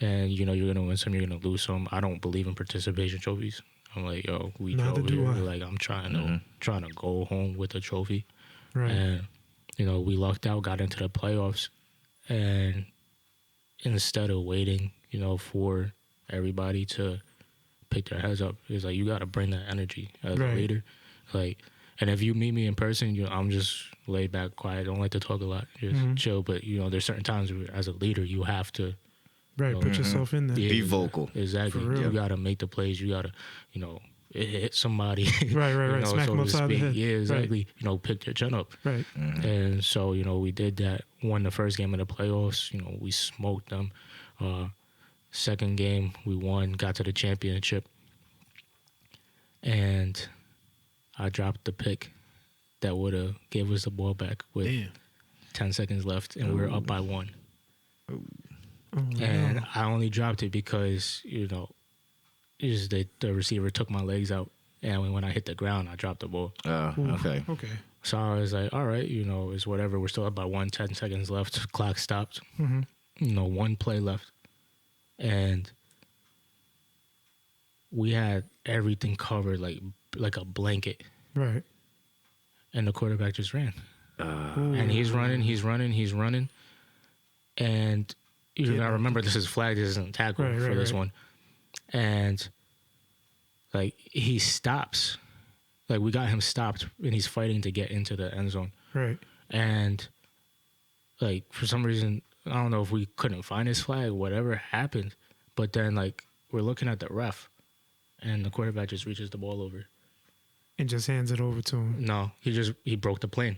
and you're gonna win some, you're gonna lose some. I don't believe in participation trophies. I'm like, yo, we Neither drove do here. I. Like, I'm trying to go home with a trophy. Right. And we lucked out, got into the playoffs, and instead of waiting, for everybody to pick their heads up, it's like you got to bring that energy as a Right. leader. Like, and if you meet me in person, I'm just laid back, quiet. Don't like to talk a lot, just chill. But there's certain times where, as a leader, you have to Right. Put yourself in there. Be vocal. Exactly. For real. You got to make the plays. You got to, hit somebody. Right. Smack them to upside the speak. head. Yeah, exactly. Pick their chin up. Right. And so, we did that. Won the first game of the playoffs. We smoked them. Second game, we won, got to the championship. And I dropped the pick that would have gave us the ball back with 10 seconds left, and we were up by 1. Oh, And no. I only dropped it because, just the receiver took my legs out. And when I hit the ground, I dropped the ball. Okay. Okay. So I was like, all right, it's whatever. We're still up by 1, 10 seconds left. Clock stopped. Mm-hmm. 1 play left. And we had everything covered like a blanket. Right. And the quarterback just ran. And he's running. And you gotta remember, this is flag, this isn't tackle for this one. And like he stops. Like we got him stopped and he's fighting to get into the end zone. Right. And like for some reason, I don't know if we couldn't find his flag, whatever happened. But then like we're looking at the ref and the quarterback just reaches the ball over. And just hands it over to him. No, he broke the plane.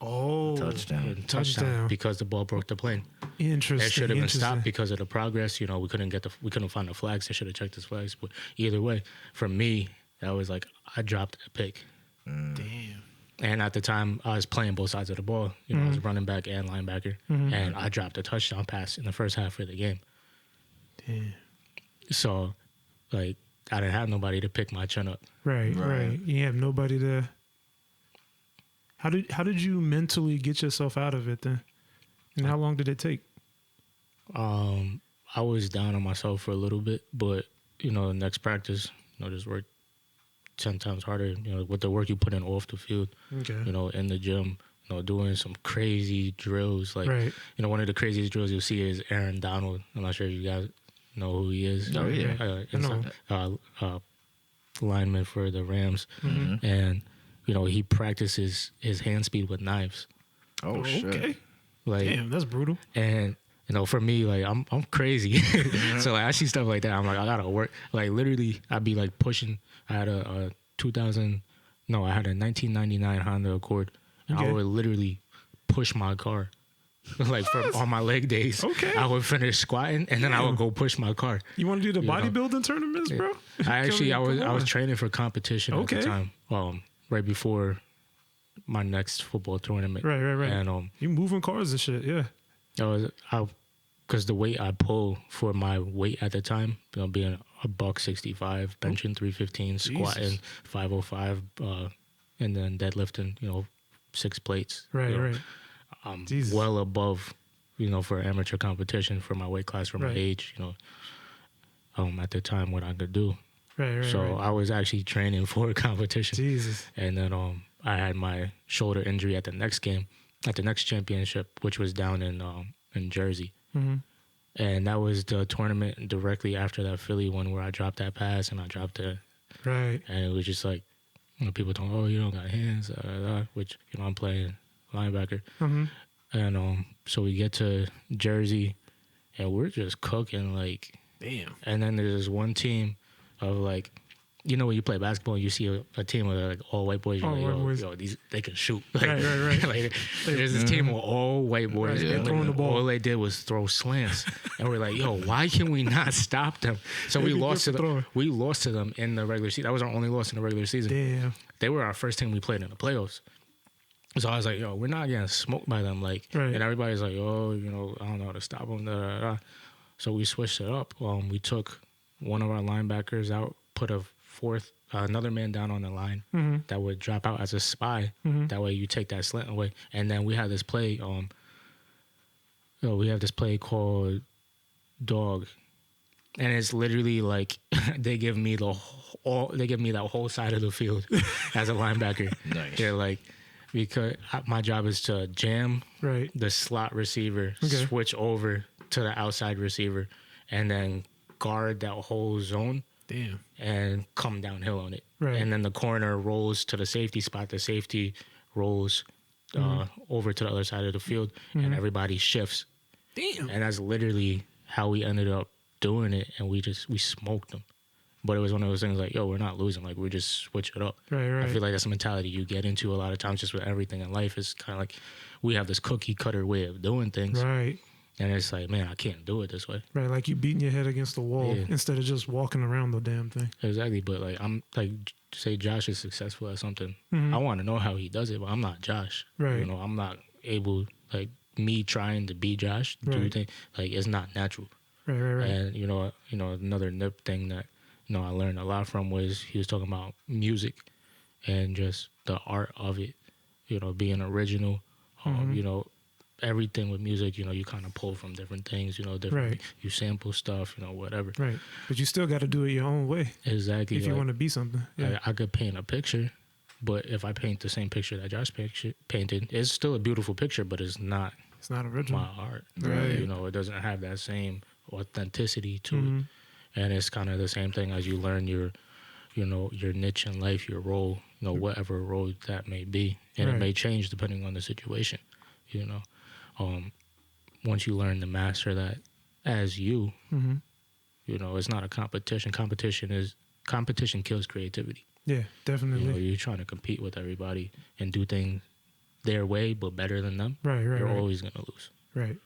Oh. Touchdown. Because the ball broke the plane. Interesting. It should have been stopped because of the progress. We couldn't find the flags. They should have checked his flags. But either way, for me, that was like I dropped a pick. Damn. And at the time, I was playing both sides of the ball. I was running back and linebacker, and I dropped a touchdown pass in the first half of the game. Damn. So, like, I didn't have nobody to pick my chin up. Right. You have nobody to. How did you mentally get yourself out of it then? And how long did it take? I was down on myself for a little bit, but the next practice, just work 10 times harder. With the work you put in off the field, Okay. In the gym, doing some crazy drills. Like, Right. One of the craziest drills you'll see is Aaron Donald. I'm not sure if you guys know who he is. Oh, yeah. I know. lineman for the Rams, and he practices his hand speed with knives. Oh shit! Okay. Like, Damn, that's brutal. And for me, like I'm crazy, so like I see stuff like that. I'm like, I gotta work. Like literally, I'd be like pushing. I had a 1999 Honda Accord, and I would literally push my car. Like on my leg days, I would finish squatting and then I would go push my car. You want to do the bodybuilding tournaments, bro? I was training for competition at the time, right before my next football tournament. Right. And you moving cars and shit, yeah. Because the weight I pull for my weight at the time, being $165, benching 315, squatting 505, and then deadlifting, 6 plates. Right. I'm well above, for amateur competition for my weight class, for my age, at the time what I could do. Right. So I was actually training for a competition. Jesus. And then I had my shoulder injury at the next game, at the next championship, which was down in Jersey. Mm-hmm. And that was the tournament directly after that Philly one where I dropped that pass and I dropped it. Right. And it was just like, people talking, oh, you don't got hands, which, I'm playing linebacker. Mm-hmm. And so we get to Jersey and we're just cooking, like. Damn. And then there's this one team of like, when you play basketball and you see a team of like all white boys, you're like, yo, these, they can shoot. Like, right. Like, there's this team of all white boys. Right, And throwing the ball. All they did was throw slants. And we're like, yo, why can we not stop them? So we lost to them. We lost to them in the regular season. That was our only loss in the regular season. Damn. They were our first team we played in the playoffs. So I was like, yo, we're not getting smoked by them. Like, and everybody's like, oh, I don't know how to stop them. Da, da, da. So we switched it up. We took one of our linebackers out, put another man down on the line that would drop out as a spy. That way you take that slant away. And then we had this play. We have this play called Dog, and it's literally like they give me that whole side of the field as a linebacker. Nice. They're like, because my job is to jam the slot receiver, switch over to the outside receiver, and then guard that whole zone. Damn. And come downhill on it. Right. And then the corner rolls to the safety spot. The safety rolls over to the other side of the field, and everybody shifts. Damn. And that's literally how we ended up doing it, and we smoked them. But it was one of those things like, yo, we're not losing. Like, we just switch it up. Right. I feel like that's a mentality you get into a lot of times just with everything in life. It's kind of like we have this cookie cutter way of doing things. Right. And it's like, man, I can't do it this way. Right, like you beating your head against the wall instead of just walking around the damn thing. Exactly. But like, I'm like, say Josh is successful at something. I want to know how he does it, but I'm not Josh. Right. I'm not able, like, me trying to be Josh, do things, like, it's not natural. Right. And, another nip thing that, I learned a lot from was he was talking about music and just the art of it, being original, everything with music, you kind of pull from different things, different, you sample stuff, whatever. Right. But you still got to do it your own way. Exactly. If you want to be something. Yeah. I could paint a picture, but if I paint the same picture that Josh painted, it's still a beautiful picture, but it's not original. my art. Right. It doesn't have that same authenticity to it. And it's kind of the same thing as you learn your niche in life, your role, whatever role that may be. And it may change depending on the situation, once you learn to master that as you, it's not a competition. Competition kills creativity. Yeah, definitely. You're trying to compete with everybody and do things their way, but better than them. Right. You're always gonna lose. Right.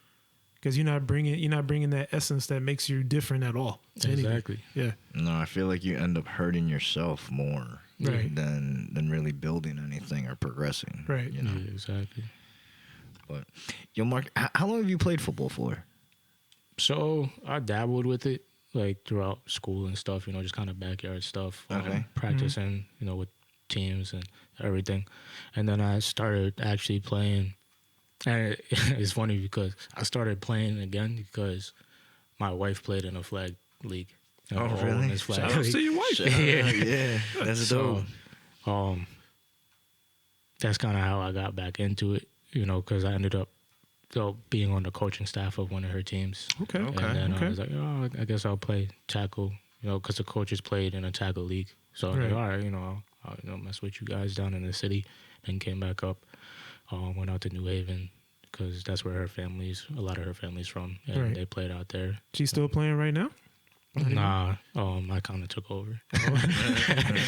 Because you're not bringing that essence that makes you different at all. Exactly. Yeah. No, I feel like you end up hurting yourself more than really building anything or progressing. Right. Yeah, exactly. But yo, Mark, how long have you played football for? So I dabbled with it like throughout school and stuff, just kind of backyard stuff, practicing, with teams and everything. And then I started actually playing. And it's funny because I started playing again because my wife played in a flag league. Oh, really? Shout out to your wife. Yeah, that's dope. That's kind of how I got back into it, because I ended up being on the coaching staff of one of her teams. Okay. And then I was like, I guess I'll play tackle, because the coaches played in a tackle league So I was like, all right, I'll mess with you guys down in the city. Then came back up, went out to New Haven because that's where a lot of her family's from, and they played out there. She's still playing right now? Nah, I kind of took over.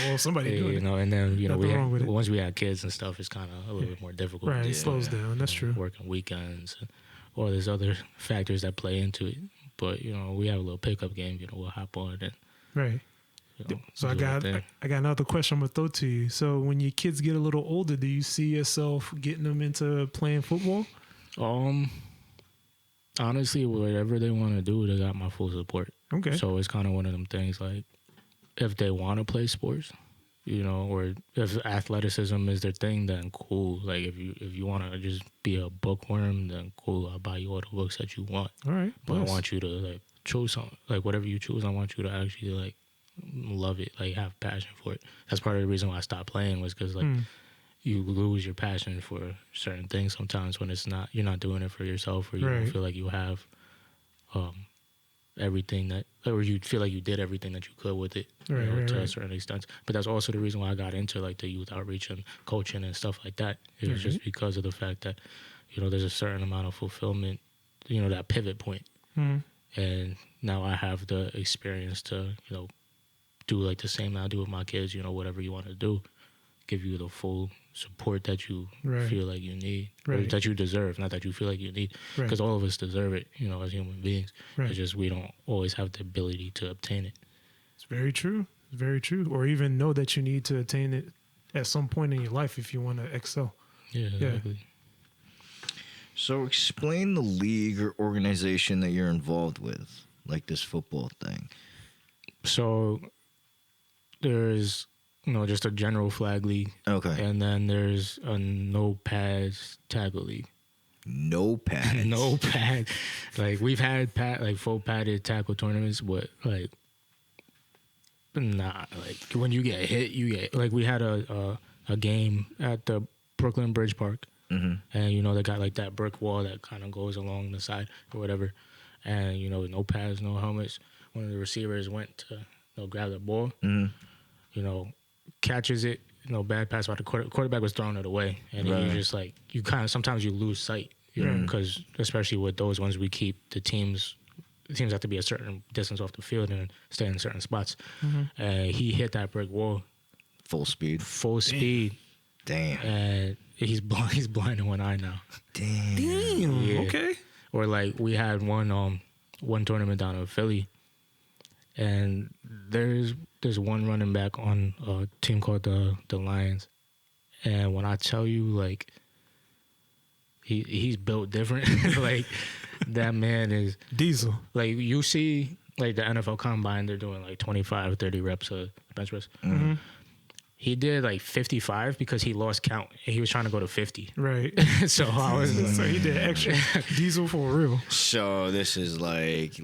Well, somebody doing it. And then Nothing once we had kids and stuff, it's kind of a little bit more difficult. Right, it slows down. That's true. Working weekends, or there's other factors that play into it. But we have a little pickup game. We'll hop on and right. So I got another question I'm gonna throw to you. So when your kids get a little older, do you see yourself getting them into playing football? Honestly, whatever they want to do, they got my full support. Okay. So it's kind of one of them things like if they want to play sports, or if athleticism is their thing, then cool. Like if you want to just be a bookworm, then cool. I'll buy you all the books that you want. All right. But I want you to choose something. Whatever you choose, I want you to actually love it, have passion for it. That's part of the reason why I stopped playing was because you lose your passion for certain things sometimes when you're not doing it for yourself, or you don't feel like you have everything or you feel like you did everything that you could with it to a certain extent. But that's also the reason why I got into the youth outreach and coaching and stuff like that. It was just because of the fact that there's a certain amount of fulfillment, that pivot point. And now I have the experience to do the same I do with my kids. Whatever you want to do, give you the full support that you feel like you need, or that you deserve, not that you feel like you need, because all of us deserve it, as human beings. It's just we don't always have the ability to obtain it. It's very true. It's very true. Or even know that you need to attain it at some point in your life if you want to excel. Yeah, exactly. So explain the league or organization that you're involved with, like this football thing. So there's just a general flag league. Okay. And then there's a no pads tackle league. No pads? No pads. We've had full padded tackle tournaments, but nah. When you get hit, you get we had a game at the Brooklyn Bridge Park. And they got that brick wall that kind of goes along the side or whatever. And no pads, no helmets. One of the receivers went to grab the ball. Catches it, bad pass by the quarterback was throwing it away, and you just you kind of sometimes you lose sight, because especially with those ones we keep the teams have to be a certain distance off the field and stay in certain spots. He hit that brick wall, full speed, Damn. And he's blind in one eye now. Damn. Yeah. Okay. Or we had one tournament down in Philly. And there's one running back on a team called the Lions, and when I tell you he's built different, that man is diesel. You see the NFL Combine, they're doing 25, 30 reps of bench press. He did 55 because he lost count. He was trying to go to 50. Right. So I was so he did extra diesel for real. So this is like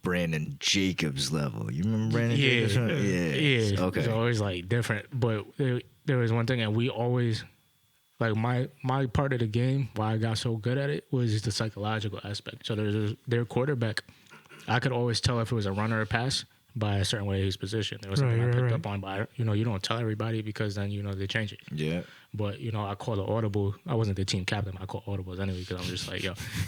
Brandon Jacobs level. You remember Brandon Jacobs? Yeah. Okay. It's always different. But there was one thing, and we always my part of the game, why I got so good at it was the psychological aspect. So their quarterback, I could always tell if it was a run or a pass by a certain way his position. There was something I picked up on, but you don't tell everybody because then they change it. Yeah. But I called an audible. I wasn't the team captain. I called audibles anyway because I'm just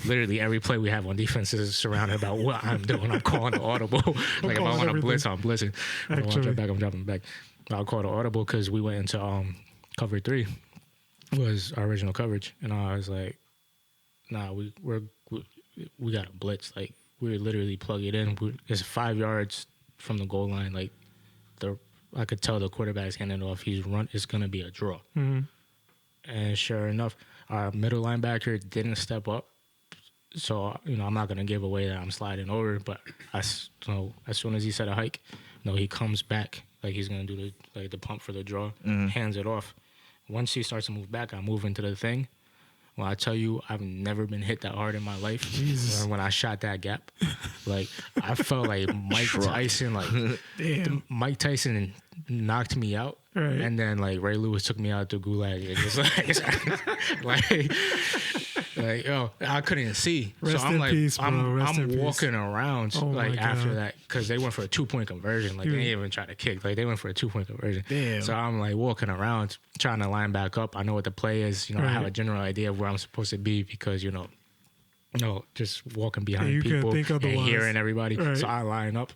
literally every play we have on defense is surrounded about what I'm doing. I'm calling the audible. If I want to blitz, I'm blitzing. If I want to drop back, I'm dropping back. I'll call the audible because we went into cover 3 was our original coverage, and I was like, nah, we got to blitz. We literally plug it in. It's 5 yards from the goal line. I could tell the quarterback's handing off. It's gonna be a draw. And sure enough, our middle linebacker didn't step up. So I'm not gonna give away that I'm sliding over. But as soon as he said a hike, he comes back he's gonna do the pump for the draw. Hands it off. Once he starts to move back, I move into the thing. When I tell you, I've never been hit that hard in my life. Jesus. When I shot that gap, I felt like Mike Tyson. Damn. Mike Tyson knocked me out, and then Ray Lewis took me out to Gulag. It just Like, yo, I couldn't see. Rest so I'm in like, peace, bro. Rest in I'm peace. walking around Oh like my after God. that because they went for a 2-point conversion. Like they didn't even try to kick. Like they went for a 2-point conversion. Damn. So I'm like walking around trying to line back up. I know what the play is. You know, I have Right. a general idea of where I'm supposed to be because just walking behind you couldn't people think and otherwise. hearing everybody. Right. So I line up,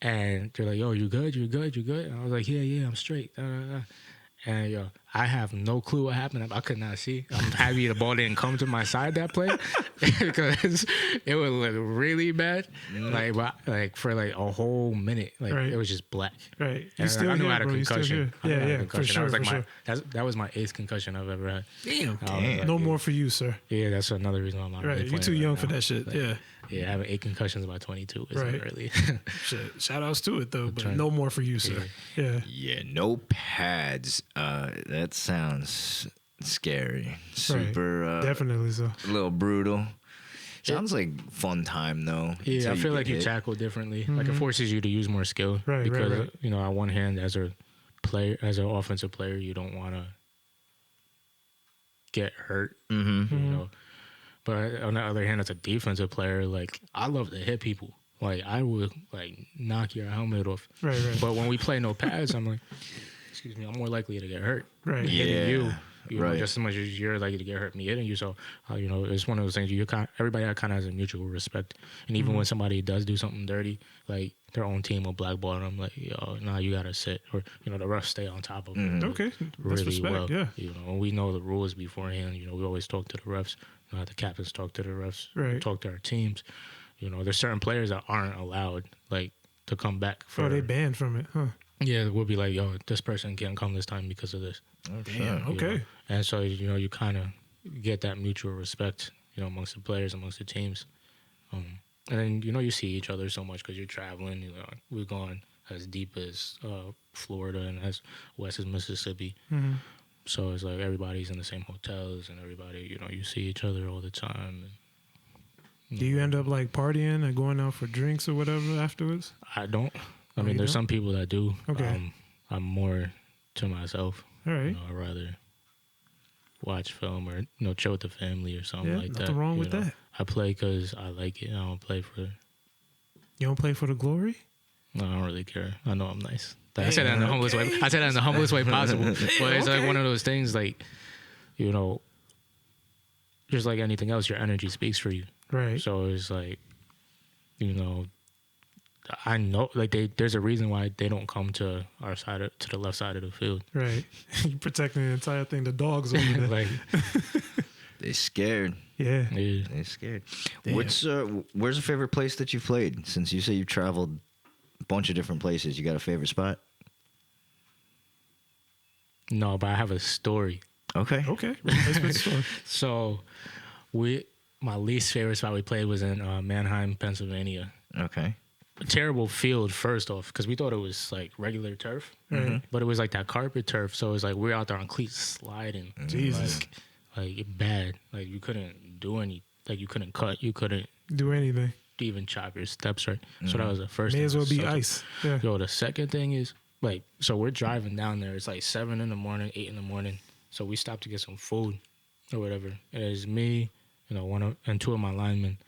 and they're like, "Yo, you good? You good? You good?" And I was like, "Yeah, I'm straight." Da, da, da. And yo, I have no clue what happened. I could not see. I'm happy the ball didn't come to my side that play because it would look really bad. Like for like a whole minute, like Right. it was just black. Right. You And still I knew here, I had a bro. You still concussion. here. I knew I had a Yeah, for concussion. sure, That was for like that was my 8th concussion I've ever had. Damn. I was like, No more for you, sir. Yeah, that's another reason why I'm not really Right. You're playing too right young now. for that shit. Like, Yeah. Yeah, having 8 concussions by 22 isn't Right. really. Shit. Shout outs to it though, but trying- no more for you, sir. Yeah. Yeah, no pads. That sounds scary. Super, Definitely so. a little brutal. Sounds like fun time though. Yeah, until I feel like get you hit. tackle differently. Like it forces you to use more skill. Right, because right. on one hand, as a player, as an offensive player, you don't want to get hurt. Mm-hmm. You know, but on the other hand, as a defensive player, like I love to hit people. Like I would like knock your helmet off. Right. But when we play no pads, I'm like, excuse me, I'm more likely to get hurt. Right. Yeah. Hitting you know, Right. just as much as you're likely to get hurt me hitting you. So, it's one of those things everybody kind of has a mutual respect. And even when somebody does do something dirty, like their own team will blackball them, like, yo, nah, you got to sit. Or, the refs stay on top of it. Okay. That's Really respect. well. Yeah. We know the rules beforehand. We always talk to the refs. The captains talk to the refs. Right. Talk to our teams. There's certain players that aren't allowed, like, to come back for. Oh, they banned from it, huh? Yeah, we'll be like, yo, this person can't come this time because of this. Damn. You Okay. know? And so, you kind of get that mutual respect, amongst the players, amongst the teams. And then, you see each other so much because you're traveling. We've gone as deep as Florida and as west as Mississippi. Mm-hmm. So it's like everybody's in the same hotels and everybody, you see each other all the time. Do you end up like partying and going out for drinks or whatever afterwards? I don't. I Oh, mean, you there's don't? some people that do. Okay. I'm more to myself. All right. I'd rather watch film or chill with the family or something Yeah, like that. nothing wrong with that. I play because I like it. I don't play for. You don't play for the glory? No, I don't really care. I know I'm nice. I said that in the humblest way. I said that in the humblest way possible. But it's like one of those things, like, just like anything else, your energy speaks for you. Right. So it's like, I know, like there's a reason why they don't come to our side, to the left side of the field. Right. You protecting the entire thing. The dogs over there. Like, They scared. Yeah. yeah. They scared. Damn. Where's the favorite place that you've played? Since you say you've traveled a bunch of different places, you got a favorite spot? No, but I have a story. Okay. Let's get started. So, my least favorite spot we played was in Manheim, Pennsylvania. Okay. A terrible field, first off, because we thought it was like regular turf, Right. but it was like that carpet turf. So it was like we were out there on cleats sliding. Jesus. Like bad. Like you couldn't do any. Like you couldn't cut. You couldn't Do anything. even chop your steps right. So that was the first. May thing. as well be So- ice. Yeah. Yo, the second thing is like, so we're driving down there. It's like 7 a.m, 8 a.m. So we stopped to get some food or whatever. And it's me, and 2 of my linemen,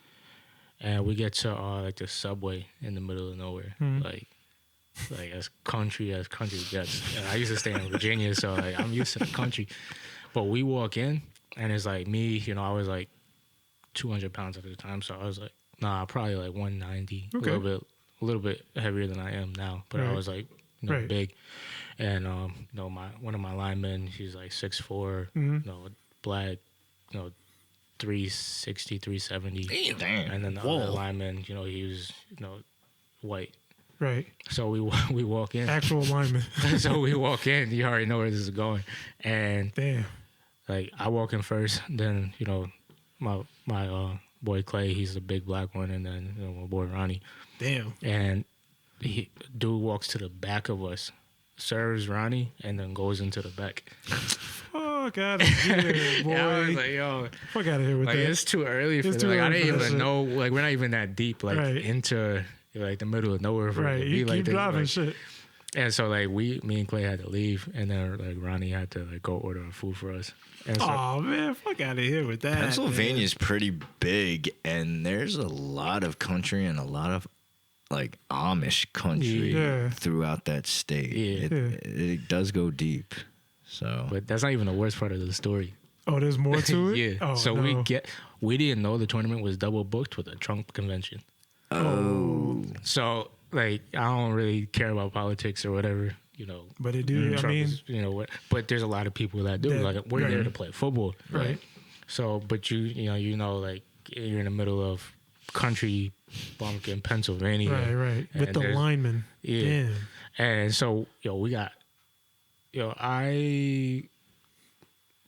and we get to like the subway in the middle of nowhere, like as country gets. And I used to stay in Virginia, so like I'm used to the country. But we walk in, and it's like me. I was like 200 pounds at the time, so I was like, nah, probably like 190, Okay. a little bit heavier than I am now. But I Right. was like, Right. big, and one of my linemen, he's like 6'4", black, 360, 370. Damn. And then the other lineman, he was, white. Right. So we walk in. Actual lineman. So we walk in. You already know where this is going. And Damn. like I walk in first. Then my boy Clay, he's the big black one, and then my boy Ronnie. Damn. And dude walks to the back of us, serves Ronnie, and then goes into the back. Fuck out of here, boy. Yeah, I was like, yo, Fuck out of here with like that. it's too early for It's that. too Like I early didn't for that even shit. know. Like we're not even that deep. Like Right. into like the middle of nowhere for it Right. to be You like keep this. driving Like, shit. And so like me and Clay had to leave, and then like Ronnie had to like go order our food for us. And so, Oh man, fuck out of here with that. Pennsylvania's pretty big, and there's a lot of country and a lot of like Amish country throughout that state. It does go deep. So, but that's not even the worst part of the story. Oh, there's more to it. Yeah. Oh, so no. we didn't know the tournament was double booked with a Trump convention. Oh. So like I don't really care about politics or whatever, But it do. Trump I mean, is, what? But there's a lot of people that do. Like we're there to play football, right? So, but like you're in the middle of country bumpkin Pennsylvania, Right. With the linemen, yeah. Damn. And so, we got, I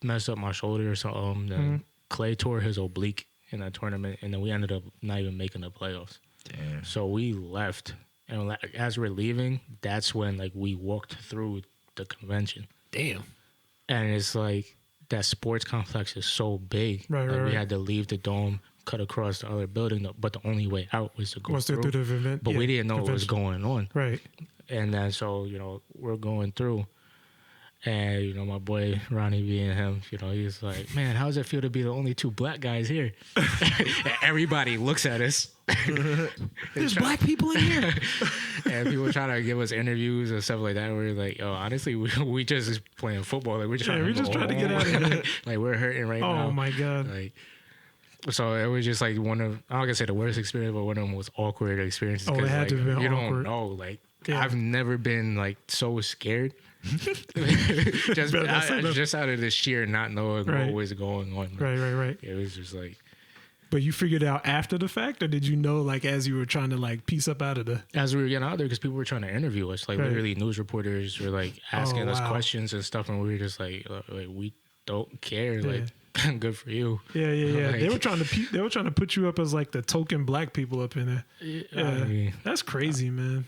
messed up my shoulder or something. Then Clay tore his oblique in that tournament, and then we ended up not even making the playoffs. Damn. So we left, and as we're leaving, that's when like we walked through the convention. Damn. And it's like that sports complex is so big. Right. We had to leave the dome, cut across the other building, but the only way out was to go through the event. But we didn't know what was going on. Right. And then so, we're going through. And, my boy, Ronnie being him, he's like, man, how does it feel to be the only two black guys here? And everybody looks at us. There's black people in here. And people trying to give us interviews and stuff like that. We're like, honestly, we just playing football. Like, we're just trying to get out of here. Like, we're hurting right now. Oh, my God. Like, so it was just like I'm not going to say the worst experience, but one of the most awkward experiences. Oh, it had to have been awkward. Don't know. Like, I've never been, like, so scared. just out of the sheer not knowing what was going on. Right. It was just like. But you figured out after the fact, or did you know like as you were trying to like piece up out of the? As we were getting out there, because people were trying to interview us, like literally news reporters were like asking us questions and stuff, and we were just like we don't care. Like good for you. Yeah. Like, they were trying to put you up as like the token black people up in there. Yeah, I mean, that's crazy, man.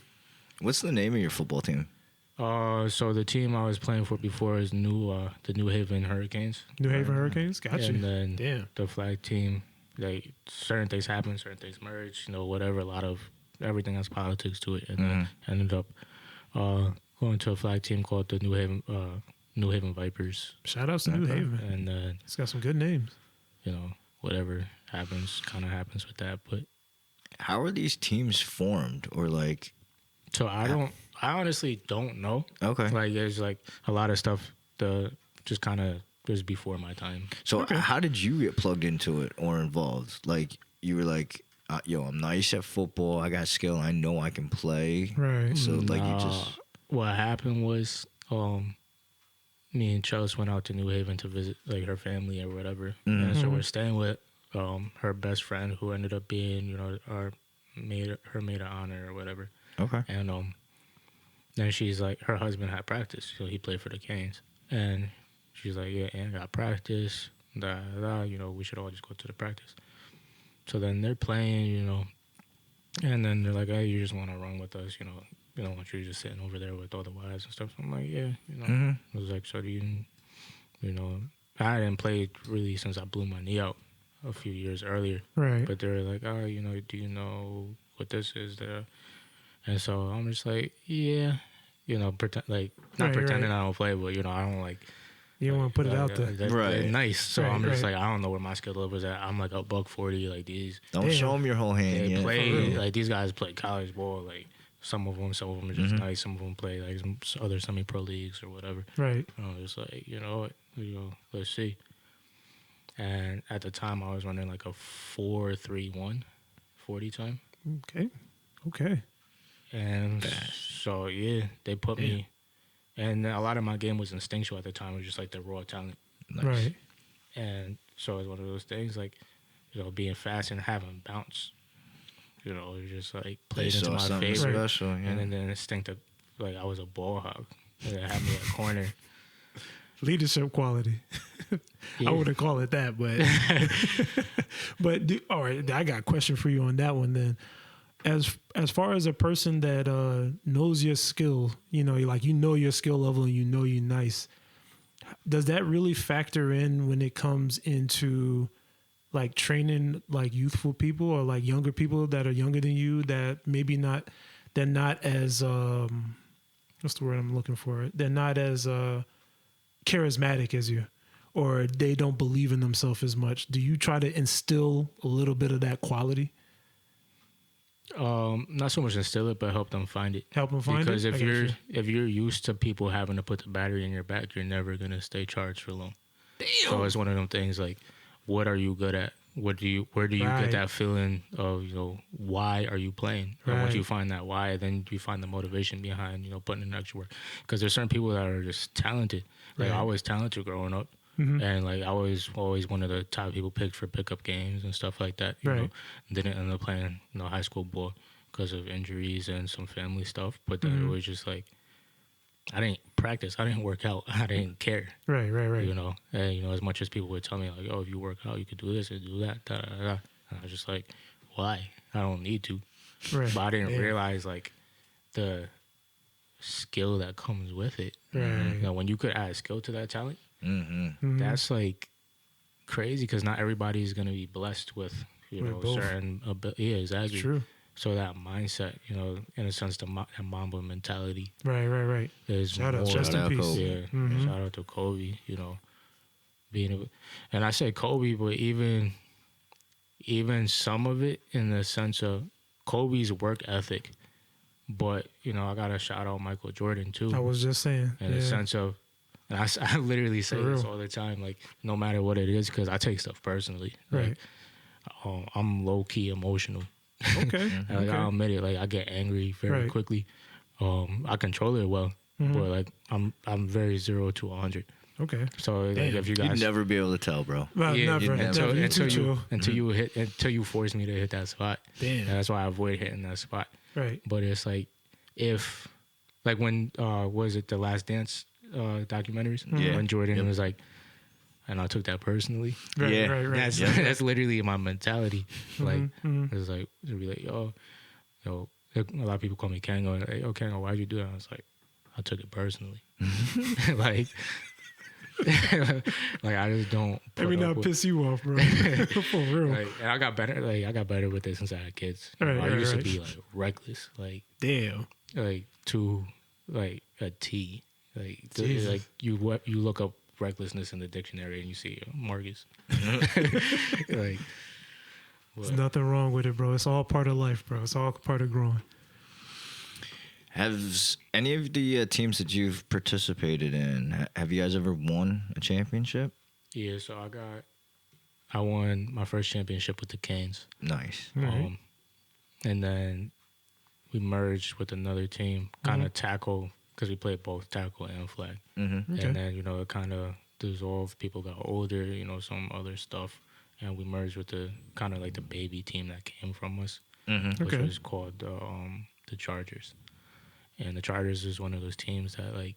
What's the name of your football team? So the team I was playing for before is the New Haven Hurricanes. New Haven Hurricanes, gotcha. And then the flag team, like certain things happen, certain things merge, whatever. A lot of everything has politics to it, and then ended up going to a flag team called the New Haven Vipers. Shout outs to New Haven, and it's got some good names. Whatever happens, kind of happens with that. But how are these teams formed, or like? So I honestly don't know. Okay. Like there's like a lot of stuff just kind of was before my time. So how did you get plugged into it or involved? Like you were like, I'm nice at football. I got skill. I know I can play. Right. So like you just. What happened was, me and Chelsea went out to New Haven to visit like her family or whatever, and so we're staying with her best friend who ended up being her maid of honor or whatever. Okay. And then she's like, her husband had practice, so he played for the Canes, and she's like, yeah, and got practice, we should all just go to the practice. So then they're playing, and then they're like, hey, you just want to run with us, we don't want you just sitting over there with all the wives and stuff. So I'm like, yeah, I was like, so do you, I hadn't played really since I blew my knee out a few years earlier. Right. But they're like, oh, do you know what this is? And so I'm just like, yeah, pretending I don't play, but I don't like. You don't want to put it out there, right? Nice. So I'm just like, I don't know where my skill level is at. I'm like $140. Like these. Don't show them your whole hand. They play like these guys play college ball. Like some of them are just nice. Some of them play like some other semi-pro leagues or whatever. Right. I'm just like, let's see. And at the time, I was running like a 4.31 40 time. Okay. And so, they put me, and a lot of my game was instinctual at the time. It was just like the raw talent. Nice. Right. And so it's one of those things like, being fast and having bounce. It just like played into my favor. Special, And then the instinct of, like, I was a ball hog. It had me at corner. Leadership quality. I wouldn't call it that, but all right, I got a question for you on that one then. As far as a person that knows your skill, your skill level and you're nice, does that really factor in when it comes into like training like youthful people or like younger people that are younger than you that maybe they're not as what's the word I'm looking for? They're not as charismatic as you, or they don't believe in themselves as much. Do you try to instill a little bit of that quality? Not so much instill it, but help them find it. Help them find because it? Because if you're used to people having to put the battery in your back, you're never gonna stay charged for long. Damn. So it's one of them things like, what are you good at? Where do you get that feeling of, why are you playing? And once you find that why, then you find the motivation behind, putting in extra work. Because there's certain people that are just talented. Like I was talented growing up. And like I was always one of the top people picked for pickup games and stuff like that. You know, didn't end up playing high school ball because of injuries and some family stuff. But then it was just like I didn't practice, I didn't work out, I didn't care. Right. And as much as people would tell me like, oh, if you work out, you could do this and do that. Da, da, da. And I was just like, why? I don't need to. Right. But I didn't realize like the skill that comes with it. Right. When you could add skill to that talent. That's like crazy because not everybody is going to be blessed with certain ability. Yeah, exactly. It's true. So that mindset, in a sense, the Mamba mentality, right, is shout more. out, just in peace. Yeah, shout out to Kobe. And I say Kobe, but even some of it in the sense of Kobe's work ethic. But I gotta shout out Michael Jordan too. I was just saying, in the sense of. And I literally say this all the time, like, no matter what it is, because I take stuff personally. Right. Like, I'm low-key emotional. Okay. Like, I'll admit it. Like, I get angry very quickly. I control it well. But, like, I'm very 0 to 100. Okay. So, like, if you guys... You'd never be able to tell, bro. Never. Until you force me to hit that spot. Damn. And that's why I avoid hitting that spot. Right. But it's like, if... Like, when... was it The Last Dance... documentaries when Jordan was like, and I took that personally. Right. That's literally my mentality. Like it's like to be like, a lot of people call me Kango. Like, Kango, why'd you do that? I was like, I took it personally. like I just don't. Let me not piss you off, bro. For real. Like, and I got better. Like I got better with it since I had kids. I used to be like reckless. Like damn. Like to like a T. Like you look up recklessness in the dictionary and you see Marcus. Like, there's nothing wrong with it, bro. It's all part of life, bro. It's all part of growing. Has any of the teams that you've participated in, have you guys ever won a championship? Yeah, so I won my first championship with the Canes. Nice. And then we merged with another team, kind of tackle. Because we played both tackle and flag. And then, it kind of dissolved. People got older, some other stuff. And we merged with the kind of like the baby team that came from us, which was called the Chargers. And the Chargers is one of those teams that, like,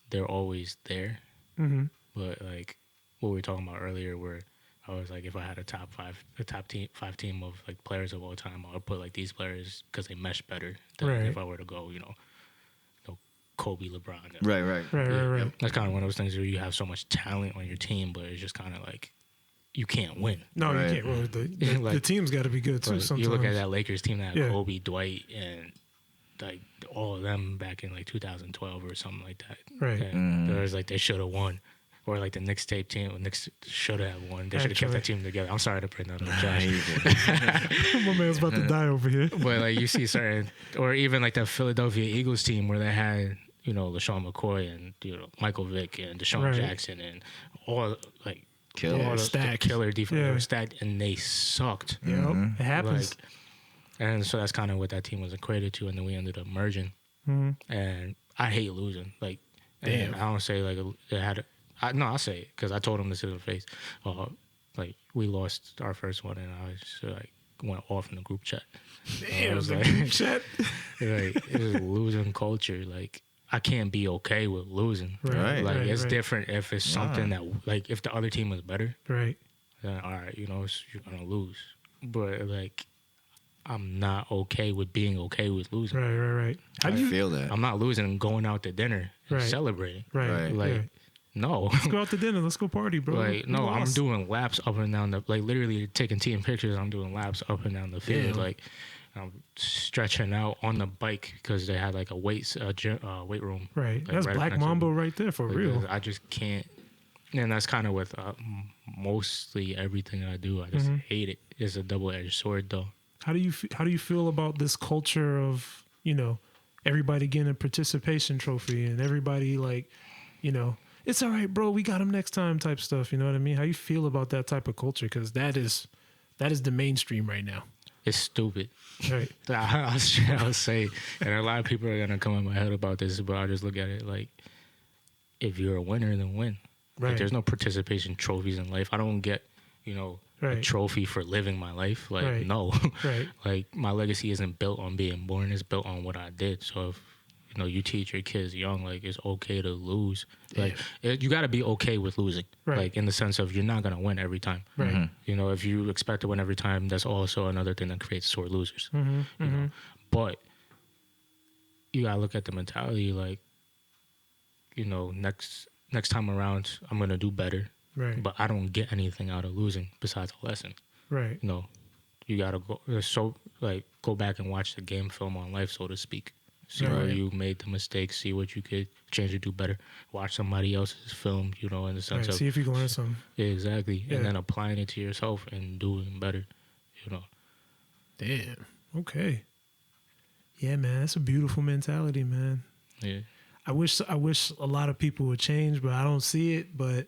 they're always there. But, like, what we were talking about earlier where I was like, if I had a top five team of, like, players of all time, I would put, like, these players because they mesh better than if I were to go, Kobe, LeBron. Right. That's kind of one of those things where you have so much talent on your team, but it's just kind of like you can't win. No, you can't. Well, the team's got to be good too. Sometimes you look at that Lakers team that had Kobe, Dwight, and like all of them back in like 2012 or something like that. Right. And there was like they should have won. Or like the Knicks team, Knicks should have won. They should have kept that team together. I'm sorry to bring that up, Josh. My man's about to die over here. But like you see certain, or even like the Philadelphia Eagles team where they had, LaShawn McCoy and Michael Vick and Deshaun Jackson and all like killer defense. They were stacked and they sucked. It happens. And so that's kind of what that team was equated to. And then we ended up merging. And I hate losing. Like, and I don't say like it had. I'll say it because I told him this to the face. Like we lost our first one, and I was like went off in the group chat. Damn, was like, group chat. Like it was losing culture. Like I can't be okay with losing. Right. Like it's different if it's something that like if the other team was better. Right. Then all right, you're gonna lose. But like I'm not okay with being okay with losing. Right. How do you feel that? I'm not losing and going out to dinner and celebrating. Right. Like. No. Let's go out to dinner. Let's go party, bro. Like, no, I'm doing laps up and down literally taking team pictures. I'm doing laps up and down the field. Damn. Like, stretching out on the bike because they had like a weight room. Right. Like, That's Black next to Mamba me. right there for Like, real. I just can't. And that's kind of with mostly everything I do. I just hate it. It's a double-edged sword, though. How do you feel about this culture of, you know, everybody getting a participation trophy and everybody like, you know, it's all right, bro, we got him next time type stuff. You know what I mean? How you feel about that type of culture? Because that is the mainstream right now. It's stupid. Right. I'll say, and a lot of people are gonna come in my head about this, but I just look at it like, if you're a winner, then win. Right. Like, there's no participation trophies in life. I don't get, you know, Right. a trophy for living my life. Like, Right. no. Right. Like, my legacy isn't built on being born. It's built on what I did. So if, you know, you teach your kids young, like, it's okay to lose. Like, you got to be okay with losing. Right. Like, in the sense of you're not going to win every time. Right. You know, if you expect to win every time, that's also another thing that creates sore losers. Mm-hmm. You know? But you got to look at the mentality, like, you know, next time around, I'm going to do better. Right. But I don't get anything out of losing besides a lesson. Right. You know, you got to go back and watch the game film on life, so to speak. See where you made the mistakes, see what you could change to do better. Watch somebody else's film, you know, in the sense Right. of... See if you can learn something. Yeah, exactly. Yeah. And then applying it to yourself and doing better, you know. Damn. Okay. Yeah, man. That's a beautiful mentality, man. Yeah. I wish a lot of people would change, but I don't see it. But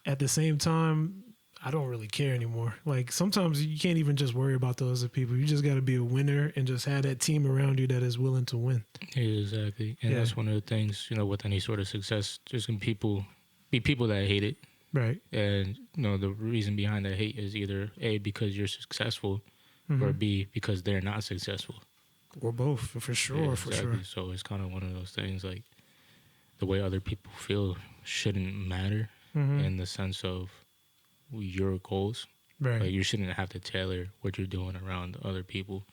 at the same time, I don't really care anymore. Like, sometimes you can't even just worry about the other people. You just got to be a winner and just have that team around you that is willing to win. Yeah, exactly. And that's one of the things, you know, with any sort of success, there's going to be people that hate it. Right. And, you know, the reason behind that hate is either A, because you're successful, or B, because they're not successful. Or both, for sure, Yeah, for sure. So it's kind of one of those things, like, the way other people feel shouldn't matter in the sense of your goals. Right. Like, you shouldn't have to tailor what you're doing around other people